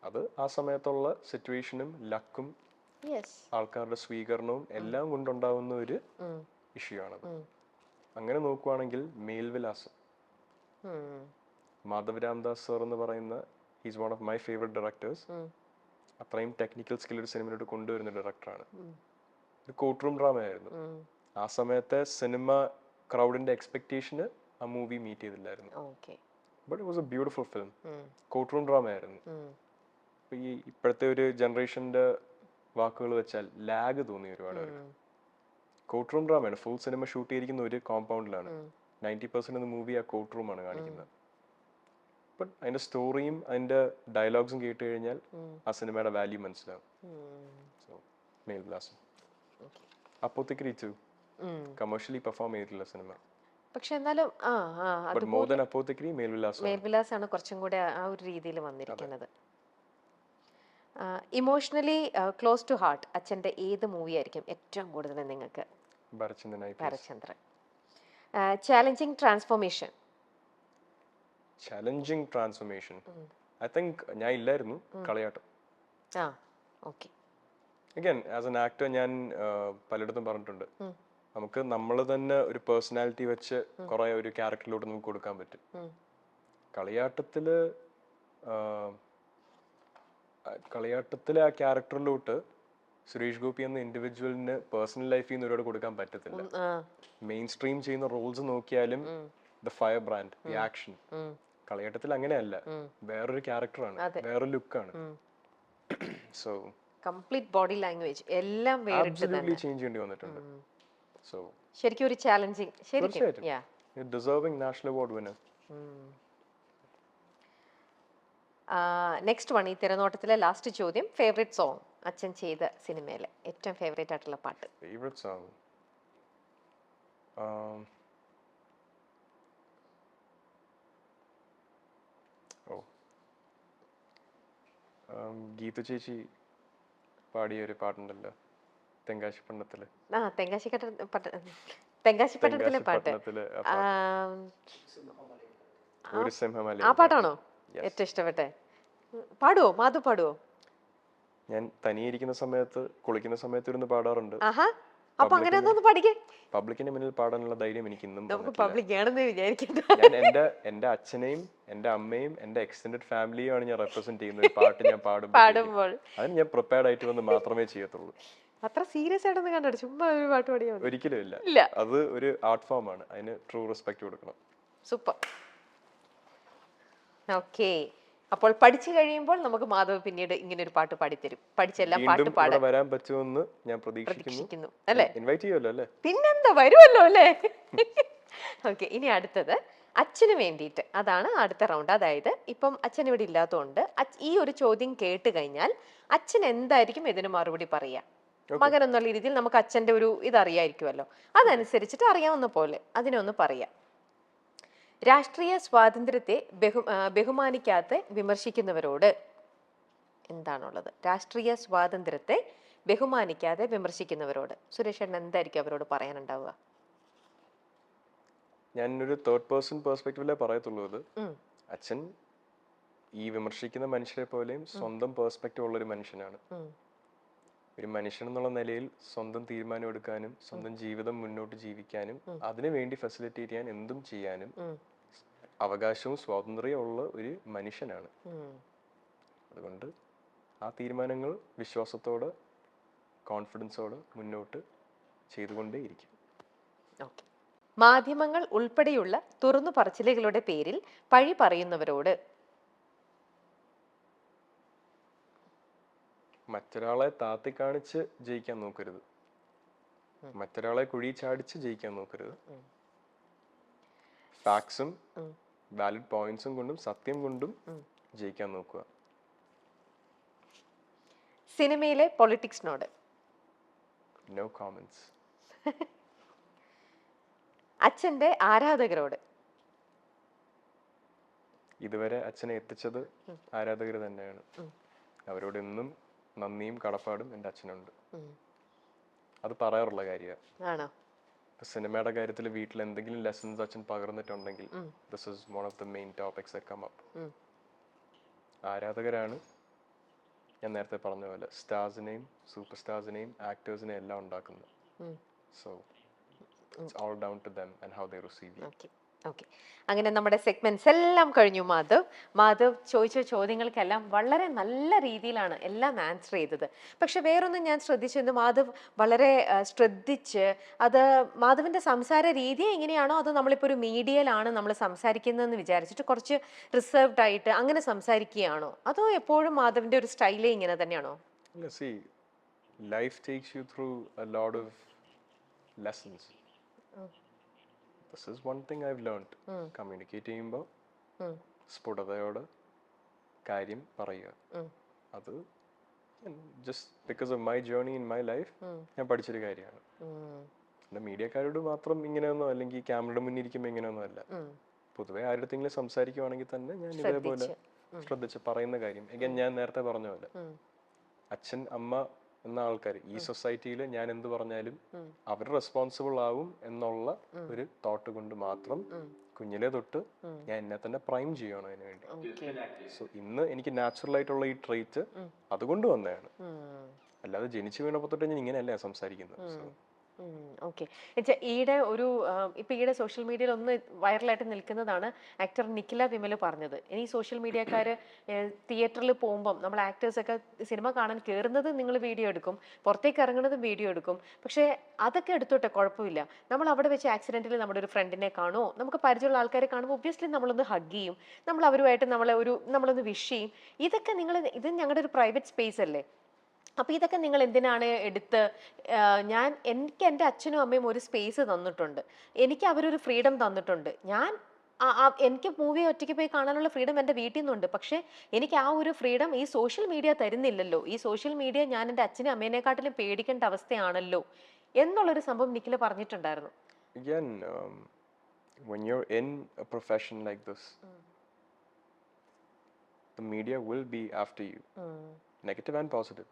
[SPEAKER 1] അത് ആ സമയത്തുള്ള സിറ്റുവേഷനും ലക്കും ആൾക്കാരുടെ സ്വീകരണവും എല്ലാം കൊണ്ടുണ്ടാവുന്ന ഒരു ഇഷ്യൂ ആണത്. അങ്ങനെ നോക്കുവാണെങ്കിൽ മേൽവിലാസം, മാധവ് രാംദാസ് സർ എന്ന് പറയുന്ന he's one of my favourite directors. അത്രയും ടെക്നിക്കൽ സ്കിൽ ഒരു സിനിമയിലോട്ട് കൊണ്ടുവരുന്ന ഡയറക്ടറാണ്. ഒരു കോർട്ട് റൂം ഡ്രാമ ആയിരുന്നു. ആ സമയത്തെ സിനിമ ക്രൗഡിന്റെ എക്സ്പെക്ടേഷന് ആ മൂവി മീറ്റ് ചെയ്തില്ലായിരുന്നു. But it was a beautiful film. Court room drama ആയിരുന്നു. ഈ ഇപ്പോഴത്തെ ഒരു ജനറേഷന്റെ വാക്കുകൾ വെച്ചാൽ ലാഗ് തോന്നി ഒരുപാട് പേർക്ക്. കോർട്ട് റൂം ഡ്രാമയാണ്. ഫുൾ സിനിമ ഷൂട്ട് ചെയ്തിരിക്കുന്ന ഒരു കോമ്പൗണ്ടിലാണ്. 90% മൂവി ആ കോർട്ട് റൂമാണ് കാണിക്കുന്നത്. ബട്ട് അതിന്റെ സ്റ്റോറിയും അതിന്റെ ഡയലോഗ്സും കേട്ട് കഴിഞ്ഞാൽ ആ സിനിമയുടെ വാല്യൂ മനസ്സിലാവും. സോ മേൽവിലാസം. അപ്പോത്തിക്കരി 2 കമേഴ്ഷ്യലി പെർഫോം ചെയ്തിട്ടുള്ള സിനിമ.
[SPEAKER 2] പക്ഷെ എന്നാലും
[SPEAKER 1] മോർ ദാൻ അപ്പോത്തിക്കരി മേൽവിലാസം.
[SPEAKER 2] മേൽവിലാസാണ് കുറച്ചും കൂടെ ആ ഒരു രീതിയിൽ വന്നിരിക്കുന്നത്. ഇമോഷണലി ക്ലോസ് ടു ഹാർട്ട് അച്ഛൻ്റെ ഏത് മൂവി ആയിരിക്കും ഏറ്റവും കൂടുതൽ നിങ്ങൾക്ക്? Bharathchandran. Challenging transformation.
[SPEAKER 1] I think ഞാൻ ഇല്ലായിരുന്നു Kaliyattam.
[SPEAKER 2] Okay.
[SPEAKER 1] Again as an actor ഞാൻ പലയിടത്തും പറഞ്ഞിട്ടുണ്ട്, നമുക്ക് നമ്മൾ തന്നെ ഒരു പേഴ്സണാലിറ്റി വെച്ച് കുറെ ഒരു ക്യാരക്ടറിലൂടെ നമുക്ക് കൊടുക്കാൻ പറ്റും. കളിയാട്ടത്തിലെ ആ ക്യാരക്ടറിലോട്ട് സുരേഷ് ഗോപി എന്ന ഇൻഡിവിജ്വലിന് പേഴ്സണൽ ലൈഫിൽ നിന്ന് ഒരുപാട് കൊടുക്കാൻ പറ്റത്തില്ല. മെയിൻ സ്ട്രീം ചെയ്യുന്ന റോൾസ് നോക്കിയാലും the fire brand, the action. കളിയാട്ടത്തിൽ അങ്ങനെയല്ല, വേറൊരു ക്യാരക്ടറാണ്, വേറൊരു ലുക്കാണ്. സോ
[SPEAKER 2] കംപ്ലീറ്റ് ബോഡി ലാംഗ്വേജ് എല്ലാം
[SPEAKER 1] absolutely ചേഞ്ച് ചെയ്യേണ്ടി വന്നിട്ടുണ്ട്. സോ
[SPEAKER 2] ശരിക്കും ഒരു ചാലഞ്ചിങ്. ശരിക്കും
[SPEAKER 1] deserving national award winner.
[SPEAKER 2] Next one, ഈ തിരനോട്ടത്തിലെ ലാസ്റ്റ് ചോദ്യം. ഫേവറേറ്റ് സോങ് അച്ഛൻ ചെയ്ത സിനിമയിലെ ഏറ്റവും ഫേവറേറ്റ് ആയിട്ടുള്ള പാട്ട്?
[SPEAKER 1] ഫേവറേറ്റ് സോങ് ഗീതു ചേച്ചി പാടിയ ഒരു പാട്ടുണ്ടല്ലോ, തെങ്കാശിപ്പട്ടണത്തിലെ.
[SPEAKER 2] തെങ്കാശിപ്പട്ടണത്തിലെ പാട്ട്.
[SPEAKER 1] ഒരു സിംഹമല.
[SPEAKER 2] ആ പാട്ടാണോ ഏറ്റവും ഇഷ്ടപ്പെട്ടെ? പാടുവോ? മാധു പാടുവോ?
[SPEAKER 1] ഞാൻ തനിയിരിക്കുന്ന സമയത്ത്, കുളിക്കുന്ന സമയത്ത് ഇരുന്ന് പാടാറുണ്ട്.
[SPEAKER 2] അപ്പൊ അങ്ങനെ ഒന്ന് പഠിക്കേ.
[SPEAKER 1] പബ്ലിക്കിന്റെ മുന്നിൽ പാടാനുള്ള ധൈര്യം എനിക്ക് ഇന്നും
[SPEAKER 2] ഞാൻ
[SPEAKER 1] എന്റെ അച്ഛനെയും എന്റെ അമ്മയും എന്റെ എക്സ്റ്റൻഡഡ് ഫാമിലിയും ആണ് ഞാൻ റെപ്രസെന്റ് ചെയ്യുന്ന ഒരു പാട്ട് ഞാൻ പാടുമ്പോൾ അതിന് ഞാൻ പ്രിപ്പയർഡ് ആയിട്ട് വന്ന് മാത്രമേ ചെയ്യത്തുള്ളൂ.
[SPEAKER 2] അത്ര സീരിയസ് ആയിട്ടൊന്നും കണ്ടോ? ചുമ്മാ ഒരു പാട്ട് പാടിയാ
[SPEAKER 1] ഒരിക്കലും ഇല്ല. അത് ഒരു ആർട്ട് ഫോം ആണ്, അതിന് ട്രൂ റെസ്പെക്ട് കൊടുക്കണം.
[SPEAKER 2] സൂപ്പർ. ഓക്കെ, അപ്പോൾ പഠിച്ചു കഴിയുമ്പോൾ നമുക്ക് മാധവ് പിന്നീട് ഇങ്ങനെ ഒരു പാട്ട് പാടിത്തരും. പഠിച്ചെല്ലാം പാട്ട് പാടാൻ
[SPEAKER 1] വരാൻ പറ്റുമെന്ന് ഞാൻ പ്രതീക്ഷിക്കുന്നു.
[SPEAKER 2] അല്ലേ?
[SPEAKER 1] ഇൻവൈറ്റ് ചെയ്യുമല്ലോ അല്ലേ?
[SPEAKER 2] പിന്നെന്താ, വരുമല്ലോ അല്ലേ? ഓക്കെ, ഇനി അടുത്തത് അച്ഛന് വേണ്ടിയിട്ട്. അതാണ് അടുത്ത റൗണ്ട്. അതായത് ഇപ്പം അച്ഛൻ ഇവിടെ ഇല്ലാത്തതുകൊണ്ട് ഈ ഒരു ചോദ്യം കേട്ട് കഴിഞ്ഞാൽ അച്ഛൻ എന്തായിരിക്കും ഇതിന് മറുപടി പറയാ? മകൻ എന്നുള്ള രീതിയിൽ നമുക്ക് അച്ഛന്റെ ഒരു ഇതറിയായിരിക്കുമല്ലോ, അതനുസരിച്ചിട്ട് അറിയാവുന്ന പോലെ അതിനൊന്ന് പറയാം. രാഷ്ട്രീയ സ്വാതന്ത്ര്യത്തെ ബഹുമാനിക്കാതെ വിമർശിക്കുന്നവരോട് എന്താണുള്ളത്? രാഷ്ട്രീയ സ്വാതന്ത്ര്യത്തെ ബഹുമാനിക്കാതെ വിമർശിക്കുന്നവരോട് സുരേഷ് ഏട്ടൻ എന്തായിരിക്കും അവരോട് പറയാനുണ്ടാവുക?
[SPEAKER 1] ഞാനൊരു തേർഡ് പേഴ്സൺ പെർസ്പെക്റ്റീവിലേ പറയത്തുള്ളൂ. അത് അച്ഛൻ ഈ വിമർശിക്കുന്ന മനുഷ്യരെ പോലെയും സ്വന്തം പെർസ്പെക്റ്റീവ് ഉള്ള ഒരു മനുഷ്യനാണ്. ഒരു മനുഷ്യൻ എന്നുള്ള നിലയിൽ സ്വന്തം തീരുമാനം എടുക്കാനും സ്വന്തം ജീവിതം മുന്നോട്ട് ജീവിക്കാനും അതിനു വേണ്ടി ഫെസിലിറ്റേറ്റ് ചെയ്യാൻ എന്തും ചെയ്യാനും അവകാശവും സ്വാതന്ത്ര്യവും ഉള്ള ഒരു മനുഷ്യനാണ്. അതുകൊണ്ട് ആ തീരുമാനങ്ങൾ വിശ്വാസത്തോടെ, കോൺഫിഡൻസോടെ മുന്നോട്ട് ചെയ്തുകൊണ്ടേയിരിക്കും.
[SPEAKER 2] മാധ്യമങ്ങൾ ഉൾപ്പെടെയുള്ള തുറന്നു പറച്ചിലുകളുടെ പേരിൽ പഴി പറയുന്നവരോട്
[SPEAKER 1] മറ്റൊരാളെ താത്തി കാണിച്ച് ജയിക്കാൻ നോക്കരുത്, മറ്റൊരാളെ കുഴി ചാടിച്ച് ജയിക്കാൻ നോക്കരുത്. ഫാക്ട്സും വാലിഡ് പോയിന്റ്സും കൊണ്ടും സത്യം കൊണ്ടും ജയിക്കാൻ നോക്കുക.
[SPEAKER 2] സിനിമയിലെ പൊളിറ്റിക്സിനോട്
[SPEAKER 1] നോ കോമന്റ്സ്.
[SPEAKER 2] അച്ഛന്റെ ആരാധകരോട്
[SPEAKER 1] ഇതുവരെ അച്ഛനെ എത്തിച്ചത് ആരാധകർ തന്നെയാണ്. അവരോട് എന്നും നന്ദിയും കടപ്പാടും എൻ്റെ അച്ഛനുണ്ട്. അത് പറയാറുള്ള കാര്യമാണ്. സിനിമയുടെ കാര്യത്തിൽ വീട്ടിൽ എന്തെങ്കിലും ലെസൺസ് അച്ഛൻ പകർന്നിട്ടുണ്ടെങ്കിൽ this is one of the main topics that come up. ആരാധകരാണ് ഞാൻ നേരത്തെ പറഞ്ഞ പോലെ സ്റ്റാർസിനെയും സൂപ്പർ സ്റ്റാർസിനെയും ആക്ടേഴ്സിനെയും എല്ലാം ഉണ്ടാക്കുന്നത്. So it's all down to them and how they receive you.
[SPEAKER 2] Okay, അങ്ങനെ നമ്മുടെ സെഗ്മെന്റ്സ് എല്ലാം കഴിഞ്ഞു. മാധവ് ചോദിച്ച ചോദ്യങ്ങൾക്കെല്ലാം വളരെ നല്ല രീതിയിലാണ് എല്ലാം ആൻസർ ചെയ്തത്. പക്ഷെ വേറൊന്നും ഞാൻ ശ്രദ്ധിച്ചിരുന്നു, മാധവ് വളരെ ശ്രദ്ധിച്ച് അത് മാധവിന്റെ സംസാര രീതി എങ്ങനെയാണോ അത് നമ്മളിപ്പോൾ ഒരു മീഡിയയിലാണ് നമ്മൾ സംസാരിക്കുന്നതെന്ന് വിചാരിച്ചിട്ട് കുറച്ച് റിസർവ്ഡ് ആയിട്ട് അങ്ങനെ സംസാരിക്കുകയാണോ, അതോ എപ്പോഴും മാധവിന്റെ ഒരു സ്റ്റൈലേ ഇങ്ങനെ തന്നെയാണോ?
[SPEAKER 1] Life takes you through a lot of lessons. This is one thing I've learned. Communicate ചെയ്യുമ്പോൾ സ്ഫുടതയോടെ കാര്യം പറയുക. അത് just because of my journey in my life ഞാൻ പഠിച്ചൊരു കാര്യമാണ്. പിന്നെ മീഡിയക്കാരോട് മാത്രം ഇങ്ങനെയൊന്നും അല്ലെങ്കിൽ ക്യാമറയുടെ മുന്നിൽ ഇരിക്കുമ്പോൾ ഇങ്ങനെയൊന്നും അല്ല. പൊതുവെ ആരുടെങ്കിലും സംസാരിക്കുവാണെങ്കിൽ തന്നെ ഞാൻ ഇതേപോലെ ശ്രദ്ധിച്ച് പറയുന്ന കാര്യം. ഞാൻ നേരത്തെ പറഞ്ഞ പോലെ അച്ഛൻ അമ്മ എന്ന ആൾക്കാർ ഈ സൊസൈറ്റിയിൽ ഞാൻ എന്ത് പറഞ്ഞാലും അവർ റെസ്പോൺസിബിൾ ആവും എന്നുള്ള ഒരു തോട്ട് കൊണ്ട് മാത്രം കുഞ്ഞിലെ തൊട്ട് ഞാൻ എന്നെ തന്നെ പ്രൈം ചെയ്യണം അതിന് വേണ്ടി. സോ ഇന്ന് എനിക്ക് നാച്ചുറൽ ആയിട്ടുള്ള ഈ ട്രേറ്റ് അതുകൊണ്ട് വന്നതാണ്, അല്ലാതെ ജനിച്ചു വീണപ്പോ തൊട്ട് ഞാൻ ഇങ്ങനെയല്ല സംസാരിക്കുന്നത്.
[SPEAKER 2] ഓക്കെ. ഈയിടെ ഒരു ഇപ്പൊ ഈയിടെ സോഷ്യൽ മീഡിയയിൽ ഒന്ന് വൈറലായിട്ട് നിൽക്കുന്നതാണ് ആക്ടർ നിഖില വിമൽ പറഞ്ഞത്. ഇനി സോഷ്യൽ മീഡിയക്കാര് തിയേറ്ററിൽ പോകുമ്പോൾ നമ്മൾ ആക്ടേഴ്സ് ഒക്കെ സിനിമ കാണാൻ കയറുന്നത് നിങ്ങൾ വീഡിയോ എടുക്കും, പുറത്തേക്ക് ഇറങ്ങുന്നതും വീഡിയോ എടുക്കും. പക്ഷെ അതൊക്കെ എടുത്തോട്ടെ, കുഴപ്പമില്ല. നമ്മൾ അവിടെ വെച്ച് ആക്സിഡന്റിൽ നമ്മുടെ ഒരു ഫ്രണ്ടിനെ കാണുമോ, നമുക്ക് പരിചയമുള്ള ആൾക്കാരെ കാണുമ്പോൾ ഒബ്വിയസ്ലി നമ്മളൊന്ന് ഹഗ് ചെയ്യും, നമ്മൾ അവരുമായിട്ട് നമ്മളൊന്ന് വിഷ് ചെയ്യും. ഇതൊക്കെ ഇത് ഞങ്ങളുടെ ഒരു പ്രൈവറ്റ് സ്പേസ് അല്ലേ. അപ്പൊ ഇതൊക്കെ നിങ്ങൾ എന്തിനാണ് എടുത്ത് എനിക്ക് എൻ്റെ അച്ഛനും അമ്മയും ഒരു സ്പേസ് തന്നിട്ടുണ്ട്, എനിക്ക് അവരൊരു ഫ്രീഡം തന്നിട്ടുണ്ട്. എനിക്ക് മൂവി ഒറ്റയ്ക്ക് പോയി കാണാനുള്ള ഫ്രീഡം എൻ്റെ വീട്ടിൽ നിന്നുണ്ട്. പക്ഷെ എനിക്ക് ആ ഒരു ഫ്രീഡം ഈ സോഷ്യൽ മീഡിയ തരുന്നില്ലല്ലോ. ഈ സോഷ്യൽ മീഡിയ ഞാൻ എൻ്റെ അച്ഛനും അമ്മേനെക്കാട്ടിലും പേടിക്കേണ്ട അവസ്ഥയാണല്ലോ എന്നുള്ളൊരു സംഭവം നിഖില പറഞ്ഞിട്ടുണ്ടായിരുന്നു.
[SPEAKER 1] Again, when you're in a profession like this, the media will be after you. Negative and positive.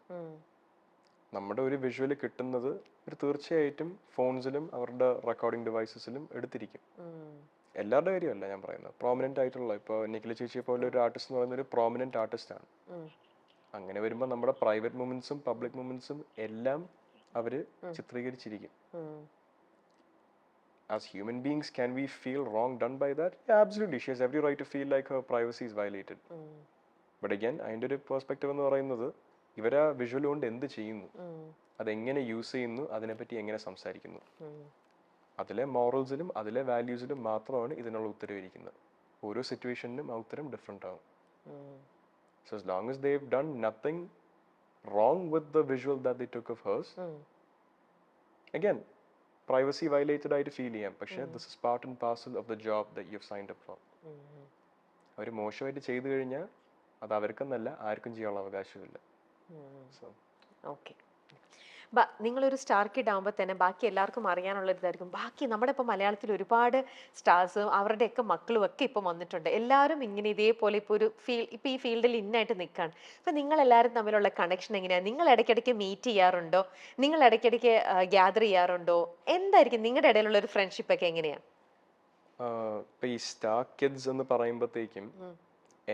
[SPEAKER 1] നമ്മുടെ ഒരു വിഷ്വൽ കിട്ടുന്നത് ഒരു തീർച്ചയായിട്ടും ഫോൺസിലും അവരുടെ റെക്കോർഡിംഗ് ഡിവൈസസിലും എടുത്തിരിക്കും. എല്ലാവരുടെ കാര്യമല്ല ഞാൻ പറയുന്നത്, പ്രോമിനന്റ് ആയിട്ടുള്ള, ഇപ്പോൾ നിഖില ചേച്ചിയെ പോലെ ഒരു ആർട്ടിസ്റ്റ് എന്ന് പറയുന്ന ഒരു പ്രോമിനന്റ് ആർട്ടിസ്റ്റ് ആണ്. അങ്ങനെ വരുമ്പോൾ നമ്മുടെ പ്രൈവറ്റ് മൂമെന്റ്സും പബ്ലിക് മൂമെന്റ്സും എല്ലാം അവര് ചിത്രീകരിച്ചിരിക്കും. As human beings, can we feel wrong done by that? Yeah, absolutely. She has every right to feel like her privacy is violated. But again അതിൻ്റെ ഒരു പെർസ്പെക്റ്റീവ് എന്ന് പറയുന്നത് ഇവരാ വിഷ്വൽ കൊണ്ട് എന്ത് ചെയ്യുന്നു, അതെങ്ങനെ യൂസ് ചെയ്യുന്നു, അതിനെപ്പറ്റി എങ്ങനെ സംസാരിക്കുന്നു, അതിലെ മോറൽസിലും അതിലെ വാല്യൂസിലും മാത്രമാണ് ഇതിനുള്ള ഉത്തരവ് ഇരിക്കുന്നത്. ഓരോ സിറ്റുവേഷനിലും ആ ഉത്തരം ഡിഫറെൻ്റ് ആവും. So as long as they've done nothing wrong with the visual that they took of hers, again privacy violated ആയിട്ട് ഫീൽ ചെയ്യാം. പക്ഷേ this is part and parcel of the job that you've signed up for. അവർ മോശമായിട്ട് ചെയ്തു കഴിഞ്ഞാൽ അത് അവർക്കെന്നല്ല ആർക്കും ചെയ്യാനുള്ള അവകാശമില്ല.
[SPEAKER 2] ഓക്കെ. നിങ്ങളൊരു സ്റ്റാർ കിഡ് ആകുമ്പോൾ തന്നെ ബാക്കി എല്ലാവർക്കും അറിയാനുള്ള ഇതായിരിക്കും. ബാക്കി നമ്മുടെ ഇപ്പോൾ മലയാളത്തിൽ ഒരുപാട് സ്റ്റാർസ് അവരുടെയൊക്കെ മക്കളും ഒക്കെ ഇപ്പം വന്നിട്ടുണ്ട്. എല്ലാവരും ഇങ്ങനെ ഇതേപോലെ ഇപ്പോൾ ഇപ്പോൾ ഈ ഫീൽഡിൽ ഇന്നായിട്ട് നിൽക്കുകയാണ്. അപ്പം നിങ്ങളെല്ലാവരും തമ്മിലുള്ള കണക്ഷൻ എങ്ങനെയാണ്? നിങ്ങൾ ഇടയ്ക്കിടയ്ക്ക് മീറ്റ് ചെയ്യാറുണ്ടോ? നിങ്ങൾ ഇടയ്ക്കിടയ്ക്ക് ഗ്യാദർ ചെയ്യാറുണ്ടോ? എന്തായിരിക്കും നിങ്ങളുടെ ഇടയിലുള്ള ഒരു ഫ്രണ്ട്ഷിപ്പ് ഒക്കെ എങ്ങനെയാണ്?
[SPEAKER 1] ഇപ്പം ഈ സ്റ്റാർ കിഡ്സ് എന്ന് പറയുമ്പോഴത്തേക്കും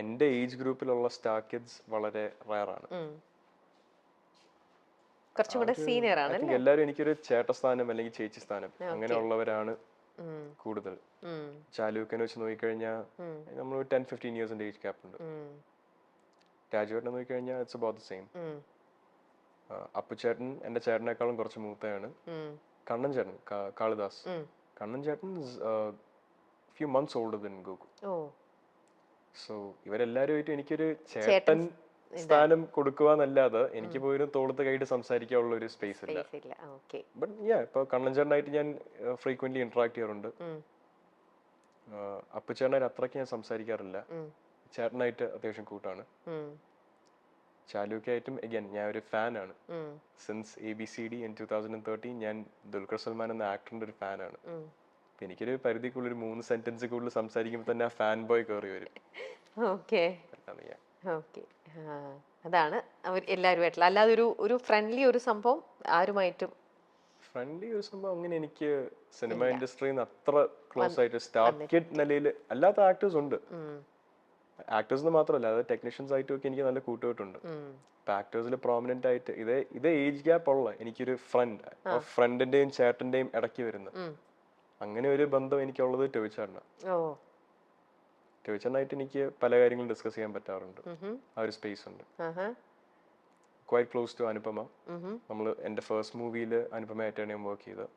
[SPEAKER 1] എൻ്റെ ഏജ് ഗ്രൂപ്പിലുള്ള സ്റ്റാർ കിഡ്സ് വളരെ റയറാണ്.
[SPEAKER 2] കുറച്ചും കൂടെ സീനിയർ ആണ്.
[SPEAKER 1] എല്ലാവരും എനിക്കൊരു ചേട്ടസ്ഥാനം അല്ലെങ്കിൽ ചേച്ചി സ്ഥാനം അങ്ങനെയുള്ളവരാണ് കൂടുതൽ. ചാലൂക്കനെ വെച്ച് നോക്കിക്കഴിഞ്ഞാൽ നമ്മൾ 10-15 ഇയേഴ്സിന്റെ ഏജ് ഗ്യാപ്പ് ഉണ്ട്. രാജുവേട്ടനെ നോക്കിക്കഴിഞ്ഞാൽ ഇറ്റ്സ് അബൌട്ട് ദ സെയിം. അപ്പുചേട്ടൻ എൻ്റെ ചേട്ടനേക്കാളും കുറച്ച് മൂത്തയാണ്. കണ്ണൻ ചേട്ടൻ കാളിദാസ്, കണ്ണൻ ചേട്ടൻ few months older than Goku. So ഇവരെല്ലാവരുമായിട്ട് എനിക്കൊരു ചേട്ടൻ സ്ഥാനം കൊടുക്കുവാന്നല്ലാതെ എനിക്ക് പോലും തോളത്ത് കൈയിട്ട് സംസാരിക്കാനുള്ള ഒരു സ്പേസ് ഇല്ല. ബട്ട് ഇപ്പൊ കണ്ണൻ ചേട്ടനായിട്ട് ഞാൻ ഫ്രീക്വന്റ്ലി ഇന്ററാക്ട് ചെയ്യാറുണ്ട്. അപ്പുചേട്ടനായിട്ട് അത്രയ്ക്ക് ഞാൻ സംസാരിക്കാറില്ല. ചേട്ടനായിട്ട് അത്യാവശ്യം കൂട്ടാണ്. ചാലൂക്കായിട്ടും അഗൈൻ ഞാൻ ഒരു ഫാനാണ്. സിൻസ് ABCD in 2013 ഞാൻ ദുൽഖർ സൽമാൻ എന്ന ആക്ടറിന്റെ ഒരു ഫാനാണ്. എനിക്കൊരു പരിധിക്കുള്ളൊരു 3 സെന്റൻസ് കൂടുതൽ സംസാരിക്കുമ്പോൾ തന്നെ ആ ഫാൻ ബോയ് കയറി വരും.
[SPEAKER 2] അതാണ് അവർ എല്ലാവരുമായിട്ടുള്ള, അല്ലാതെ ഒരു ഫ്രണ്ട്ലി ഒരു സംഭവം ആരുമായിട്ടും
[SPEAKER 1] ഫ്രണ്ട്ലി ഒരു സംഭവം അങ്ങനെ എനിക്ക് സിനിമ ഇൻഡസ്ട്രിയിൽ നിന്ന് അത്ര ക്ലോസ് ആയിട്ട് സ്റ്റാർ കിഡ് നിലയിൽ അല്ലാത്ത ആക്ടേഴ്സ് ഉണ്ട്. ആക്ടേഴ്സ് മാത്രമല്ല, അത് ടെക്നീഷ്യൻസ് ആയിട്ടും ഒക്കെ എനിക്ക് നല്ല കൂട്ടുകെട്ടുണ്ട്. ഇപ്പൊ ആക്ടേഴ്സിൽ പ്രോമിനന്റ് ആയിട്ട് ഇതേ ഏജ് ഗ്യാപ്പ് ഉള്ള എനിക്കൊരു ഫ്രണ്ടിന്റെയും ചേട്ടന്റെയും ഇടയ്ക്ക് വരുന്ന അങ്ങനെ ഒരു ബന്ധം എനിക്കുള്ളത് ടോവിച്ചേട്ടനാണ്. ടോവിച്ചേട്ടനായിട്ട് എനിക്ക് പല കാര്യങ്ങളും ഡിസ്കസ് ചെയ്യാൻ പറ്റാറുണ്ട്. ആ ഒരു സ്പേസ് ഉണ്ട്. Quite close to Anupama. നമ്മൾ എന്റെ ഫസ്റ്റ് മൂവിയിൽ അനുപമയായിട്ടാണ് ഞാൻ വർക്ക് ചെയ്തത്.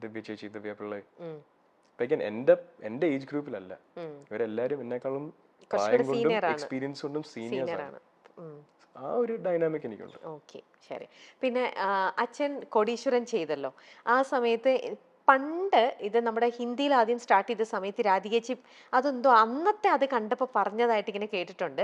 [SPEAKER 1] ദിവ്യ ചേച്ചി, ദിവ്യ പിള്ളൈ. എന്റെ ഏജ് ഗ്രൂപ്പിലല്ല, ഇവരെല്ലാരും എന്നെക്കാളും പ്രായം കൊണ്ടും എക്സ്പീരിയൻസ് കൊണ്ടും സീനിയേഴ്സ് ആണ്. ആ ഒരു ഡൈനാമിക് എനിക്കുണ്ട്.
[SPEAKER 2] ഓക്കെ, ശരി. പിന്നെ അച്ഛൻ കോടീശ്വരൻ ചെയ്തല്ലോ, ആ സമയത്ത് പണ്ട് ഇത് നമ്മുടെ ഹിന്ദിയിൽ ആദ്യം സ്റ്റാർട്ട് ചെയ്ത സമയത്ത് രാധികേച്ചി അതെന്തോ അന്നത്തെ അത് കണ്ടപ്പോൾ പറഞ്ഞതായിട്ട് ഇങ്ങനെ കേട്ടിട്ടുണ്ട്.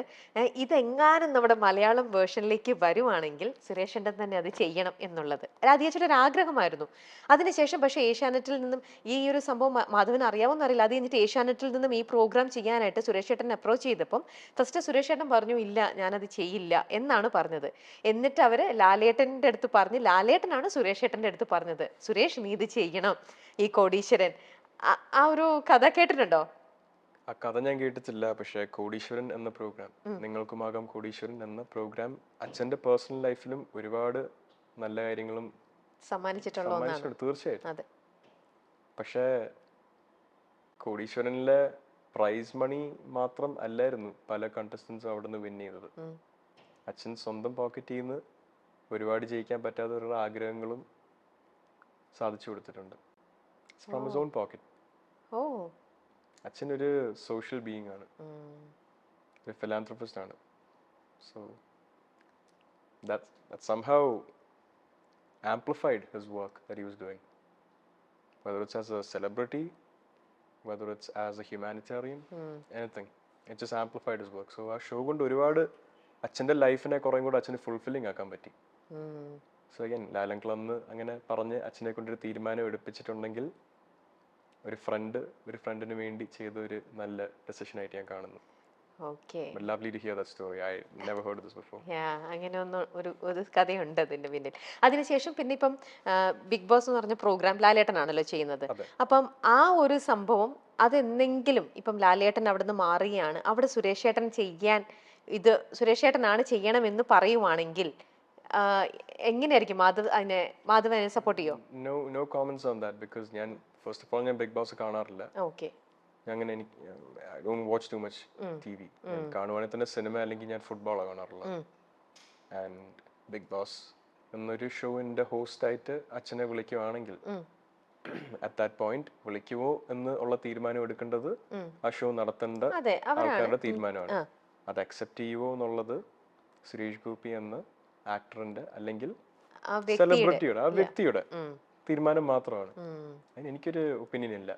[SPEAKER 2] ഇതെങ്ങാനും നമ്മുടെ മലയാളം വേർഷനിലേക്ക് വരുവാണെങ്കിൽ സുരേഷേട്ടൻ തന്നെ അത് ചെയ്യണം എന്നുള്ളത് രാധികേച്ചിയുടെ ഒരു ആഗ്രഹമായിരുന്നു. അതിനുശേഷം പക്ഷേ ഏഷ്യാനെറ്റിൽ നിന്നും ഈ ഒരു സംഭവം മാധവന് അറിയാവുന്ന അറിയില്ല, അത് കഴിഞ്ഞിട്ട് ഏഷ്യാനെറ്റിൽ നിന്നും ഈ പ്രോഗ്രാം ചെയ്യാനായിട്ട് സുരേഷേട്ടനെ അപ്രോച്ച് ചെയ്തപ്പം ഫസ്റ്റ് സുരേഷേട്ടൻ പറഞ്ഞു ഇല്ല ഞാനത് ചെയ്യില്ല എന്നാണ് പറഞ്ഞത്. എന്നിട്ട് അവര് ലാലേട്ടൻ്റെ അടുത്ത് പറഞ്ഞ് ലാലേട്ടനാണ് സുരേഷേട്ടൻ്റെ അടുത്ത് പറഞ്ഞത് സുരേഷ് നീ ഇത് ചെയ്യണം ഈ കോടീശ്വരൻ. ആ ഒരു കഥ കേട്ടിട്ടുണ്ടോ?
[SPEAKER 1] ആ കഥ ഞാൻ കേട്ടിട്ടില്ല. പക്ഷേ കോടീശ്വരൻ എന്ന പ്രോഗ്രാം, നിങ്ങൾക്കുമാകാം കോടീശ്വരൻ എന്ന പ്രോഗ്രാം അച്ഛന്റെ പേഴ്സണൽ ലൈഫിലും ഒരുപാട് നല്ല കാര്യങ്ങളും
[SPEAKER 2] സമ്മാനിച്ചിട്ടുള്ള ഒന്നാണ്.
[SPEAKER 1] തീർച്ചയായിട്ടും.
[SPEAKER 2] അതെ.
[SPEAKER 1] പക്ഷേ കോടീശ്വരനിലെ പ്രൈസ് മണി മാത്രം അല്ലായിരുന്നു പല കണ്ടസ്റ്റൻസും അവിടെ നിന്ന് വിൻ ചെയ്തത്. അച്ഛൻ സ്വന്തം പോക്കറ്റിൽ നിന്ന് ഒരുപാട് ജയിക്കാൻ പറ്റാത്തവരുടെ ആഗ്രഹങ്ങളും സാധിച്ചു കൊടുത്തിട്ടുണ്ട്. From his own pocket.
[SPEAKER 2] Oh,
[SPEAKER 1] അച്ഛൻ ഒരു സോഷ്യൽ ബീയിങ് ആണ്, ഒരു ഫിലാന്ത്രോപിസ്റ്റ് ആണ്. So that somehow amplified his work that he was doing, whether it's as a celebrity, whether it's as a humanitarian, anything. It just amplified his work. So ആ show കൊണ്ട് ഒരുപാട് അച്ഛൻ്റെ ലൈഫിനെ കുറേ കൂടെ അച്ഛന് ഫുൾഫില്ലിങ് ആക്കാൻ പറ്റി. സോ അഗൈൻ ലാലങ്കളന്ന് അങ്ങനെ പറഞ്ഞ് അച്ഛനെ കൊണ്ടൊരു തീരുമാനം എടുപ്പിച്ചിട്ടുണ്ടെങ്കിൽ ഒരു ഫ്രണ്ടിന് വേണ്ടി ചെയ്ത ഒരു നല്ല ഡെസിഷൻ ആയിട്ട് ഞാൻ കാണുന്നു.
[SPEAKER 2] Okay.
[SPEAKER 1] But lovely to hear that story. I never heard this before.
[SPEAKER 2] അങ്ങനെ ഒന്ന് ഒരു കഥയുണ്ട് അതിന്റെ പിന്നിൽ. അതിനുശേഷം പിന്നെ ഇപ്പം ബിഗ് ബോസ് എന്ന് പറഞ്ഞ പ്രോഗ്രാം ലാലേട്ടനാണല്ലോ ചെയ്യുന്നത്. അപ്പം ആ ഒരു സംഭവം അതെന്തെങ്കിലും ഇപ്പം ലാലേട്ടൻ അവിടെ നിന്ന് മാറുകയാണ്, അവിടെ സുരേഷേട്ടൻ ചെയ്യാൻ ഇത് സുരേഷേട്ടനാണ് ചെയ്യണമെന്ന് പറയുവാണെങ്കിൽ എങ്ങനെയായിരിക്കും മാധവനെ സപ്പോർട്ട് ചെയ്യോ?
[SPEAKER 1] No comments on that because ഞാൻ ഫസ്റ്റ് ഓഫ് ഓൾ ഞാൻ ബിഗ് ബോസ് കാണാറില്ല.
[SPEAKER 2] ഓക്കെ.
[SPEAKER 1] അങ്ങനെ I don't watch too much TV. കാണുവാണെങ്കിൽ തന്നെ സിനിമ അല്ലെങ്കിൽ ഞാൻ ഫുട്ബോളാണ് കാണാറുള്ളത്. ആൻഡ് ബിഗ് ബോസ് എന്നൊരു ഷോന്റെ ഹോസ്റ്റ് ആയിട്ട് അച്ഛനെ വിളിക്കുവാണെങ്കിൽ അറ്റ് ദാറ്റ് പോയിന്റ് വിളിക്കുമോ എന്ന് ഉള്ള തീരുമാനം എടുക്കേണ്ടത് ആ ഷോ നടത്തേണ്ട ആൾക്കാരുടെ തീരുമാനമാണ്. അത് അക്സെപ്റ്റ് ചെയ്യുമോ എന്നുള്ളത് സുരേഷ് ഗോപി എന്ന ആക്ടറിന്റെ അല്ലെങ്കിൽ സെലിബ്രിറ്റിയുടെ ആ വ്യക്തിയുടെ തീരുമാനം മാത്രമാണ്. അതിന് എനിക്കൊരു ഒപ്പീനിയൻ ഇല്ല.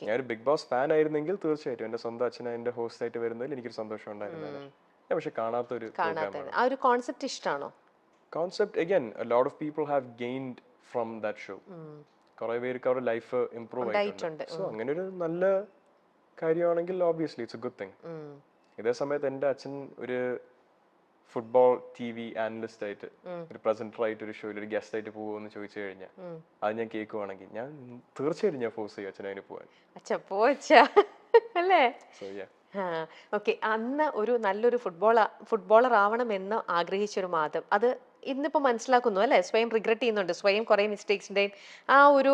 [SPEAKER 1] ഞാനൊരു ബിഗ് ബോസ് ഫാൻ ആയിരുന്നെങ്കിൽ തീർച്ചയായിട്ടും എന്റെ സ്വന്തം അച്ഛനെ എന്റെ ഹോസ്റ്റ് ആയിട്ട് വരുന്നതിൽ എനിക്കൊരു സന്തോഷം ഉണ്ടായിരുന്നത്. ഞാൻ പക്ഷെ കാണാത്തൊരു
[SPEAKER 2] കോൺസെപ്റ്റ് ഇഷ്ടമാണോ?
[SPEAKER 1] Concept again a lot of people have gained from that show. കുറെ പേർക്ക് അവരുടെ ലൈഫ് ഇംപ്രൂവ് ആയിട്ടുണ്ട്. സോ അങ്ങനെ ഒരു നല്ല കാര്യമാണെങ്കിൽ obviously it's A good thing. ഇതേ സമയത്ത് എൻ്റെ അച്ഛൻ ഒരു ഫുട്ബോൾ ടി വി ആനലിസ്റ്റ് ആയിട്ട് ഒരു പ്രസന്റർ ആയിട്ട് ഒരു ഷോയിൽ ഒരു ഗസ്റ്റ് ആയിട്ട് പോകുമെന്ന് ചോദിച്ചു കഴിഞ്ഞാൽ അത് ഞാൻ കേൾക്കുവാണെങ്കിൽ ഞാൻ തീർച്ചയായിട്ടും ഞാൻ ഫോഴ്സ് ചെയ്യും അച്ഛനെ അതിന് പോവാൻ.
[SPEAKER 2] അല്ലേ?
[SPEAKER 1] So yeah.
[SPEAKER 2] ഓക്കെ. അന്ന് ഒരു നല്ലൊരു ഫുട്ബോളർ ആവണമെന്ന് ആഗ്രഹിച്ചൊരു മാധവ് അത് ഇന്നിപ്പോ മനസ്സിലാക്കുന്നു അല്ലെ, സ്വയം റിഗ്രറ്റ് ചെയ്യുന്നുണ്ട്, സ്വയം കുറെ മിസ്റ്റേക്സിന്റെയും ആ ഒരു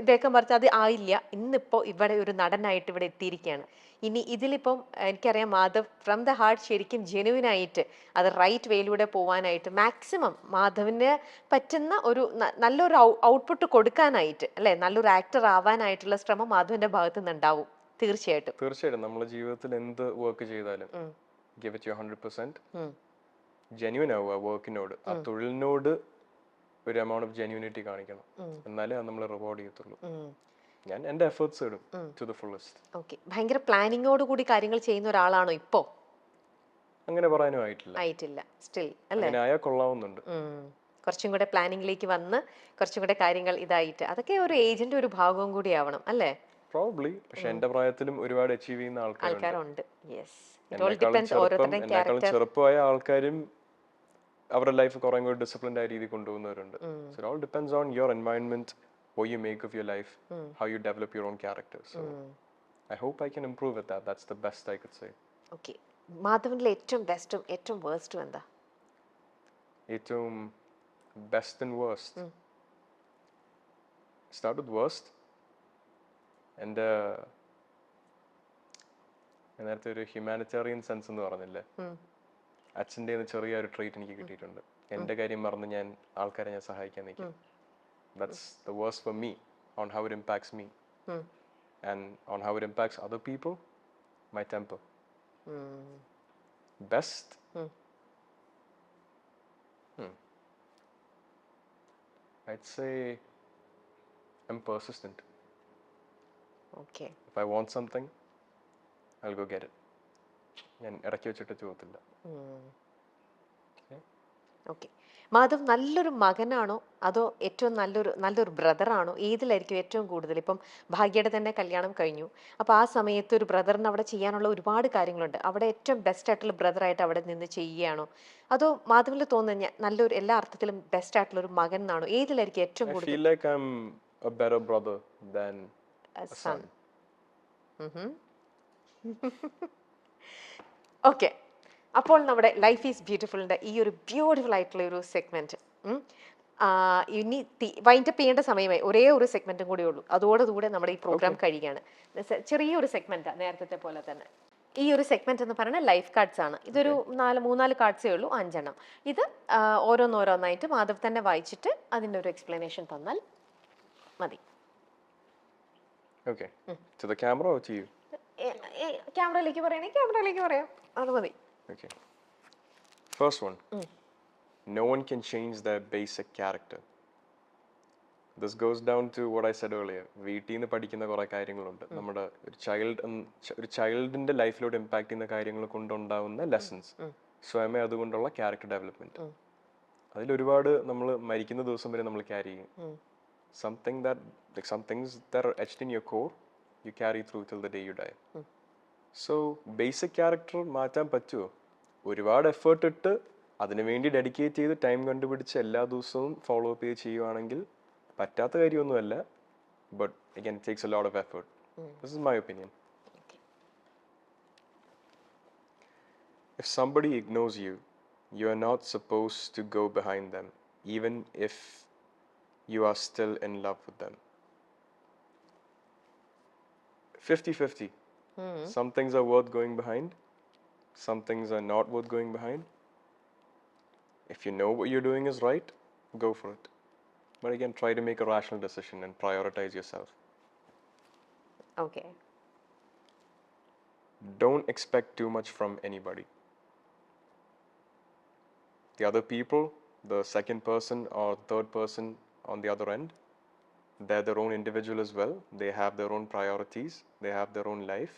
[SPEAKER 2] ഇതൊക്കെ പറഞ്ഞാൽ അത് ആയില്ല. ഇന്നിപ്പോ ഇവിടെ ഒരു നടനായിട്ട് ഇവിടെ എത്തിയിരിക്കുകയാണ്. ഇനി ഇതിലിപ്പം എനിക്കറിയാം മാധവ് ഫ്രം ദ ഹാർട്ട് ശരിക്കും ജെനുവിൻ ആയിട്ട് അത് റൈറ്റ് വേയിലൂടെ പോവാനായിട്ട് മാക്സിമം മാധവിന് പറ്റുന്ന ഒരു നല്ലൊരു ഔട്ട്പുട്ട് കൊടുക്കാനായിട്ട് അല്ലെ, നല്ലൊരു ആക്ടർ ആവാനായിട്ടുള്ള ശ്രമം മാധവിന്റെ ഭാഗത്തു നിന്നുണ്ടാവും. തീർച്ചയായിട്ടും നമ്മുടെ ജീവിതത്തിൽ എന്ത് വർക്ക് ചെയ്താലും give it your 100%. ജെന്യൂൻ ആവുക വർക്കിനോട്, ആ തൊഴിലിനോട് ഒരു എമൗണ്ട് ഓഫ് ജെന്യൂനിറ്റി കാണിക്കണം. എന്നാലേ അത് നമ്മൾ റിവാർഡ് ചെയ്യത്തുള്ളൂ. ഞാൻ എന്റെ എഫേർട്സ് ഇടും ടു ദ ഫുള്ളസ്റ്റ്. ഓക്കേ. ഭയങ്കര പ്ലാനിങ്ങോട് കൂടി കാര്യങ്ങൾ ചെയ്യുന്ന ഒരാളാണോ ഇപ്പോ?
[SPEAKER 1] അങ്ങനെ പറയാനും ആയിട്ടില്ല.
[SPEAKER 2] സ്റ്റിൽ അല്ലേ?
[SPEAKER 1] അങ്ങനെ ആയാൽ കൊള്ളാവുന്നുണ്ട്.
[SPEAKER 2] കുറച്ചും കൂടെ പ്ലാനിങ്ങിലേക്ക് വന്ന് കുറച്ചും കൂടെ കാര്യങ്ങൾ ഇതായിട്ട് അതൊക്കെ ഒരു ഏജന്റ് ഒരു ഭാഗവും കൂടി ആവണം അല്ലേ?
[SPEAKER 1] പ്രോബബ്ലി. പക്ഷെ എന്റെ പ്രായത്തിലും ഒരുപാട് അച്ചീവ് ചെയ്യുന്ന ആൾക്കാരുണ്ട്. ചെറുപ്പമായ ആൾക്കാരും അവരുടെ ലൈഫ് കുറെ കൂടി ഡിസിപ്ലിൻഡ് ആയ രീതിയിൽ കൊണ്ടുപോകുന്നവരുണ്ട്. So it all depends on your environment, what you make of your life, how you develop your own character. So I hope I can improve with that. That's the best I could say.
[SPEAKER 2] Okay. മാധവനിലെ ഏറ്റവും ബെസ്റ്റും ഏറ്റവും വേർസ്റ്റും എന്താ?
[SPEAKER 1] ഏറ്റവും best and worst. Start with worst. എൻ്റെ നേരത്തെ ഒരു humanitarian sense എന്ന് പറഞ്ഞില്ലേ, അച്ഛൻ്റെ ചെറിയൊരു ട്രീറ്റ് എനിക്ക് കിട്ടിയിട്ടുണ്ട്. എൻ്റെ കാര്യം മറന്ന് ഞാൻ ആൾക്കാരെ ഞാൻ സഹായിക്കാൻ നിൽക്കും. That's the worst for me, on how it impacts me. And on how it impacts other people, my temper. Best? I'd say I'm persistent.
[SPEAKER 2] Okay.
[SPEAKER 1] If I want something, I'll go get it. ഞാൻ ഇറക്കി വെച്ചിട്ട് ചോദില്ല.
[SPEAKER 2] Okay. Madhav നല്ലൊരു മകനാണോ അതോ ഏറ്റവും നല്ലൊരു ബ്രദറാണോ? ഏതിലായിരിക്കും ഏറ്റവും കൂടുതൽ? ഇപ്പം ഭാഗ്യയുടെ തന്നെ കല്യാണം കഴിഞ്ഞു. അപ്പോൾ ആ സമയത്ത് ഒരു ബ്രദറിന് അവിടെ ചെയ്യാനുള്ള ഒരുപാട് കാര്യങ്ങളുണ്ട്. അവിടെ ഏറ്റവും ബെസ്റ്റ് ആയിട്ടുള്ള ബ്രദറായിട്ട് അവിടെ നിന്ന് ചെയ്യുകയാണോ? അതോ മാധവിന് തോന്നുന്ന നല്ലൊരു എല്ലാ അർത്ഥത്തിലും ബെസ്റ്റ് ആയിട്ടുള്ള ഒരു മകൻ എന്നാണോ? ഏതിലായിരിക്കും ഏറ്റവും
[SPEAKER 1] I
[SPEAKER 2] കൂടുതൽ
[SPEAKER 1] feel like I'm a better brother than a
[SPEAKER 2] son?
[SPEAKER 1] son.
[SPEAKER 2] Okay. അപ്പോൾ നമ്മുടെ ലൈഫ് ഈസ് ബ്യൂട്ടിഫുളിൻ്റെ ഈ ഒരു ബ്യൂട്ടിഫുൾ ആയിട്ടുള്ള ഒരു സെഗ്മെന്റ് ഇനി വൈൻഡപ്പ് ചെയ്യേണ്ട സമയമായി. ഒരേ ഒരു സെഗ്മെന്റും കൂടെ ഉള്ളൂ. അതോടുകൂടെ നമ്മുടെ ഈ പ്രോഗ്രാം കഴിയുകയാണ്. ചെറിയൊരു സെഗ്മെന്റാണ് നേരത്തെ പോലെ തന്നെ. ഈ ഒരു സെഗ്മെന്റ് എന്ന് പറയുന്നത് ലൈഫ് കാർഡ്സ് ആണ്. ഇതൊരു 3-4 കാർഡ്സേ ഉള്ളൂ, 5 ഇത് ഓരോന്നോരോന്നായിട്ട് മാധവ് തന്നെ വായിച്ചിട്ട് അതിൻ്റെ ഒരു എക്സ്പ്ലനേഷൻ തന്നാൽ മതി.
[SPEAKER 1] Okay. To the camera or to you?
[SPEAKER 2] ക്യാമറയിലേക്ക് പറയണെങ്കിൽ ക്യാമറയിലേക്ക് പറയാം, അത് മതി.
[SPEAKER 1] Okay. First one. No one can change their basic character. This goes down to what I said earlier. വീട്ടിൽ നിന്ന് പഠിക്കുന്ന കുറേ കാര്യങ്ങളുണ്ട്. നമ്മുടെ ഒരു ചൈൽഡിന്റെ ലൈഫിലോട്ട് ഇമ്പാക്ട് ചെയ്യുന്ന കാര്യങ്ങൾ കൊണ്ടുണ്ടാവുന്ന ലെസൺസ്, സ്വയമേ അതുകൊണ്ടുള്ള ക്യാരക്ടർ ഡെവലപ്മെന്റ്. അതിലൊരുപാട് നമ്മൾ മരിക്കുന്ന ദിവസം വരെ നമ്മൾ ക്യാരി ചെയ്യും. Some things that are etched in your core, you carry through till the day you die. So basic character മാറ്റാൻ പറ്റുമോ? ഒരുപാട് എഫേർട്ട് ഇട്ട് അതിനു വേണ്ടി ഡെഡിക്കേറ്റ് ചെയ്ത് ടൈം കണ്ടുപിടിച്ച് എല്ലാ ദിവസവും ഫോളോ അപ്പ് ചെയ്ത് ചെയ്യുവാണെങ്കിൽ പറ്റാത്ത കാര്യമൊന്നുമല്ല. But again it takes a lot of effort. This is my opinion. If somebody ignores you, you are not supposed to go behind them, even if you are still in love with them. 50-50. Some things are worth going behind, some things are not worth going behind. If you know what you're doing is right, go for it. But again, try to make a rational decision and prioritize yourself.
[SPEAKER 2] Okay.
[SPEAKER 1] Don't expect too much from anybody. The other people, the second person or third person on the other end, they're their own individual as well. They have their own priorities, they have their own life.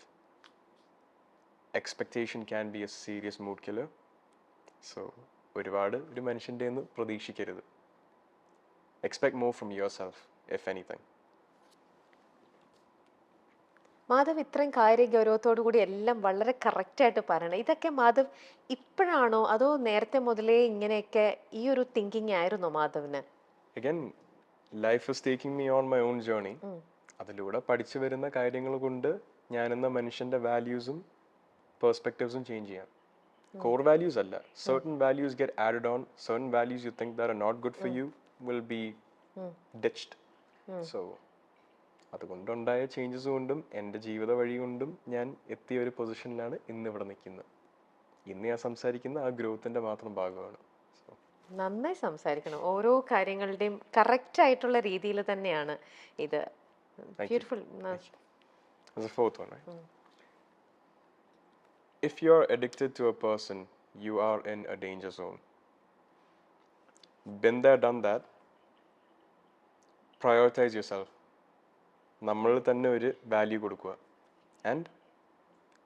[SPEAKER 1] Expectation can be a serious mood killer. So ഒരുപാട് ഒരു മനുഷ്യൻ്റെ നിന്ന് പ്രതീക്ഷിക്കരുത്. Expect more from yourself, if anything.
[SPEAKER 2] Madhav ഇത്രയും കാര്യഗൗരവത്തോടു കൂടി എല്ലാം വളരെ കറക്റ്റായിട്ട് പറയണം. ഇതൊക്കെ മാധവ് ഇപ്പോഴാണോ അതോ നേരത്തെ മുതലേ ഇങ്ങനെയൊക്കെ ഈ ഒരു തിങ്കിങ് ആയിരുന്നോ മാധവിന്?
[SPEAKER 1] Again, life is taking me on my own journey. അതിലൂടെ പഠിച്ചു വരുന്ന കാര്യങ്ങൾ കൊണ്ട് ഞാനെന്ന മനുഷ്യന്റെ വാല്യൂസും പെർസ്പെക്റ്റീവ്സും ചേഞ്ച് ചെയ്യാം. കോർ വാല്യൂസ് അല്ല, certain values get added on, certain values you think that are not good for you will be ditched. So അതുകൊണ്ടുണ്ടായ ചേഞ്ചസ് കൊണ്ടും എൻ്റെ ജീവിത വഴി കൊണ്ടും ഞാൻ എത്തിയ ഒരു പൊസിഷനിലാണ് ഇന്ന് ഇവിടെ നിൽക്കുന്നത്. ഇന്ന് ഞാൻ സംസാരിക്കുന്ന ആ ഗ്രോത്തിന്റെ മാത്രം ഭാഗമാണ്.
[SPEAKER 2] നന്നായി സംസാരിക്കണം. ഓരോ കാര്യങ്ങളുടെയും കറക്റ്റ് ആയിട്ടുള്ള രീതിയിൽ തന്നെയാണ് ഇത്. Beautiful.
[SPEAKER 1] There's a fourth one, right? If you are addicted to a person, you are in a danger zone. Been there, done that. Prioritize yourself. നമ്മൾ തന്നെ ഒരു വാല്യൂ കൊടുക്കുക. And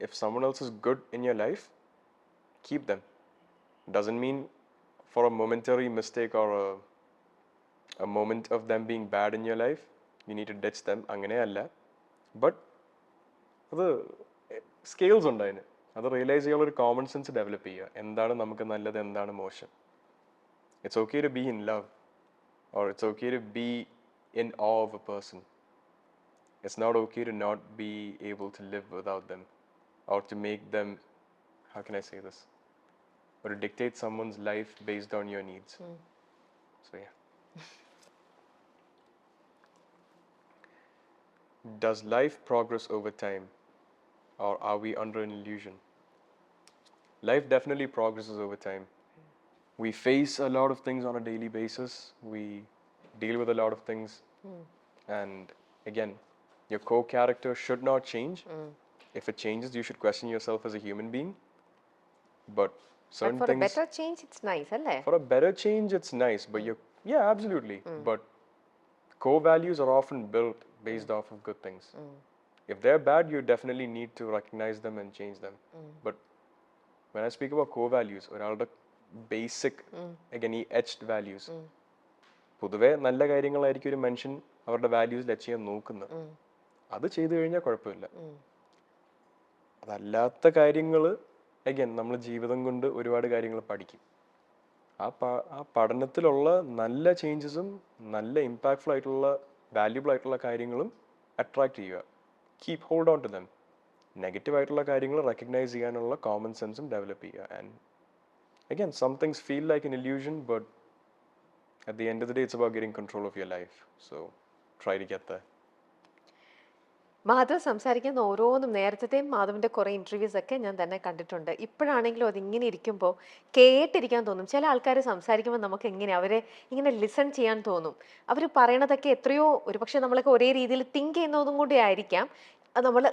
[SPEAKER 1] if someone else is good in your life, keep them. Doesn't mean for a momentary mistake or a moment of them being bad in your life, you need to ditch them. അങ്ങനെയല്ല. But അത് scales ഉണ്ട് അതിന്. അത് realise ചെയ്യാനുള്ള ഒരു common sense develop ചെയ്യുക. എന്താണ് നമുക്ക് നല്ലത്, എന്താണ് മോശം. It's okay to be in love, or it's okay to be in awe of a person. It's not okay to not be able to live without them, or to make them, how can I say this, or to dictate someone's life based on your needs. So yeah. Does life progress over time, or are we under an illusion? Life definitely progresses over time. We face a lot of things on a daily basis. We deal with a lot of things. And again, your core character should not change. If it changes, you should question yourself as a human being. But certain
[SPEAKER 2] for
[SPEAKER 1] things,
[SPEAKER 2] a better change, it's nice, അല്ലേ?
[SPEAKER 1] for a better change, it's nice. But yeah, absolutely. But core values are often built based off of good things. If they're bad, you definitely need to recognize them and change them. But when I speak about core values, ഒരാളുടെ basic again ഈ etched values, പൊതുവെ നല്ല കാര്യങ്ങളായിരിക്കും ഒരു മനുഷ്യൻ അവരുടെ വാല്യൂസിൽ achieve ചെയ്യാൻ നോക്കുന്നത്. അത് ചെയ്തു കഴിഞ്ഞാൽ കുഴപ്പമില്ല. അതല്ലാത്ത കാര്യങ്ങൾ again നമ്മൾ ജീവിതം കൊണ്ട് ഒരുപാട് കാര്യങ്ങൾ പഠിക്കും. ആ പഠനത്തിലുള്ള നല്ല ചേഞ്ചസും നല്ല ഇമ്പാക്ട്ഫുൾ ആയിട്ടുള്ള വാല്യൂബിൾ ആയിട്ടുള്ള കാര്യങ്ങളും അട്രാക്ട് ചെയ്യുക. Keep hold on to them. Negative ആയിട്ടുള്ള കാര്യങ്ങൾ റെക്കഗ്നൈസ് ചെയ്യാനുള്ള കോമൺ സെൻസും ഡെവലപ്പ് ചെയ്യുക. And again some things feel like an illusion, but at the end of the day it's about getting control of your life. So try to get that.
[SPEAKER 2] Madhav സംസാരിക്കുന്ന ഓരോന്നും നേരത്തെയും മാധവിൻ്റെ കുറേ interviews ഒക്കെ ഞാൻ തന്നെ കണ്ടിട്ടുണ്ട്. ഇപ്പോഴാണെങ്കിലും അതിങ്ങനെ ഇരിക്കുമ്പോൾ കേട്ടിരിക്കാൻ തോന്നും. ചില ആൾക്കാർ സംസാരിക്കുമ്പോൾ നമുക്ക് അവരെ ഇങ്ങനെ ലിസൺ ചെയ്യാൻ തോന്നും. അവർ പറയണതൊക്കെ എത്രയോ ഒരുപക്ഷെ നമ്മളൊക്കെ ഒരേ രീതിയിൽ തിങ്ക് ചെയ്യുന്നതും കൂടി ആയിരിക്കാം.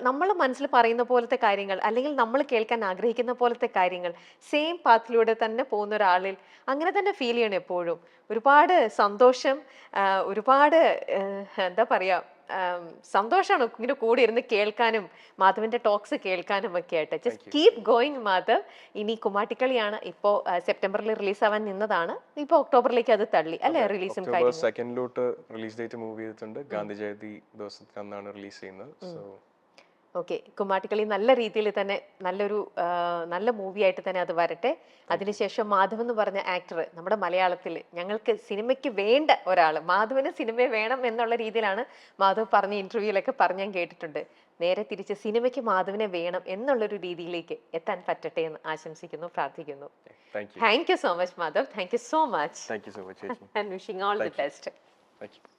[SPEAKER 2] നമ്മൾ മനസ്സിൽ പറയുന്ന പോലത്തെ കാര്യങ്ങൾ അല്ലെങ്കിൽ നമ്മൾ കേൾക്കാൻ ആഗ്രഹിക്കുന്ന പോലത്തെ കാര്യങ്ങൾ സെയിം പാത്തിലൂടെ തന്നെ പോകുന്ന ഒരാളിൽ അങ്ങനെ തന്നെ ഫീൽ ചെയ്യണം എപ്പോഴും. ഒരുപാട് സന്തോഷം, ഒരുപാട് എന്താ പറയുക, സന്തോഷമാണ് ഇങ്ങനെ കൂടി ഇരുന്ന് കേൾക്കാനും മാധവിന്റെ ടോക്സ് കേൾക്കാനും ഒക്കെ ആയിട്ട്. Just keep going Madhav. ഇനി കുമ്മാട്ടിക്കളിയാണ് ഇപ്പോൾ സെപ്റ്റംബറിൽ റിലീസ് ആവാൻ നിന്നതാണ്. ഇപ്പോൾ ഒക്ടോബറിലേക്ക് അത് തള്ളി അല്ലെ റിലീസും
[SPEAKER 1] ഒക്ടോബർ 2 റിലീസ് ഡേറ്റ് മൂവ് ചെയ്തിട്ടുണ്ട്. ഗാന്ധി ജയന്തി ദിവസത്തിനാണ് റിലീസ് ചെയ്യുന്നത്. സോ
[SPEAKER 2] ഓക്കെ, കുമ്മാട്ടിക്കളി നല്ല രീതിയിൽ തന്നെ നല്ല മൂവി ആയിട്ട് തന്നെ അത് വരട്ടെ. അതിനുശേഷം മാധവ് എന്ന് പറഞ്ഞ ആക്ടർ നമ്മുടെ മലയാളത്തിൽ ഞങ്ങൾക്ക് സിനിമയ്ക്ക് വേണ്ട ഒരാൾ, മാധവന് സിനിമ വേണം എന്നുള്ള രീതിയിലാണ് മാധവ് പറഞ്ഞ ഇന്റർവ്യൂലൊക്കെ ഞാൻ കേട്ടിട്ടുണ്ട്. നേരെ തിരിച്ച് സിനിമയ്ക്ക് മാധവനെ വേണം എന്നുള്ളൊരു രീതിയിലേക്ക് എത്താൻ പറ്റട്ടെ എന്ന് ആശംസിക്കുന്നു, പ്രാർത്ഥിക്കുന്നു. Thank you so much Madhav. Thank you so much.
[SPEAKER 1] Thank you so much.
[SPEAKER 2] And wishing all the best.
[SPEAKER 1] Thank you.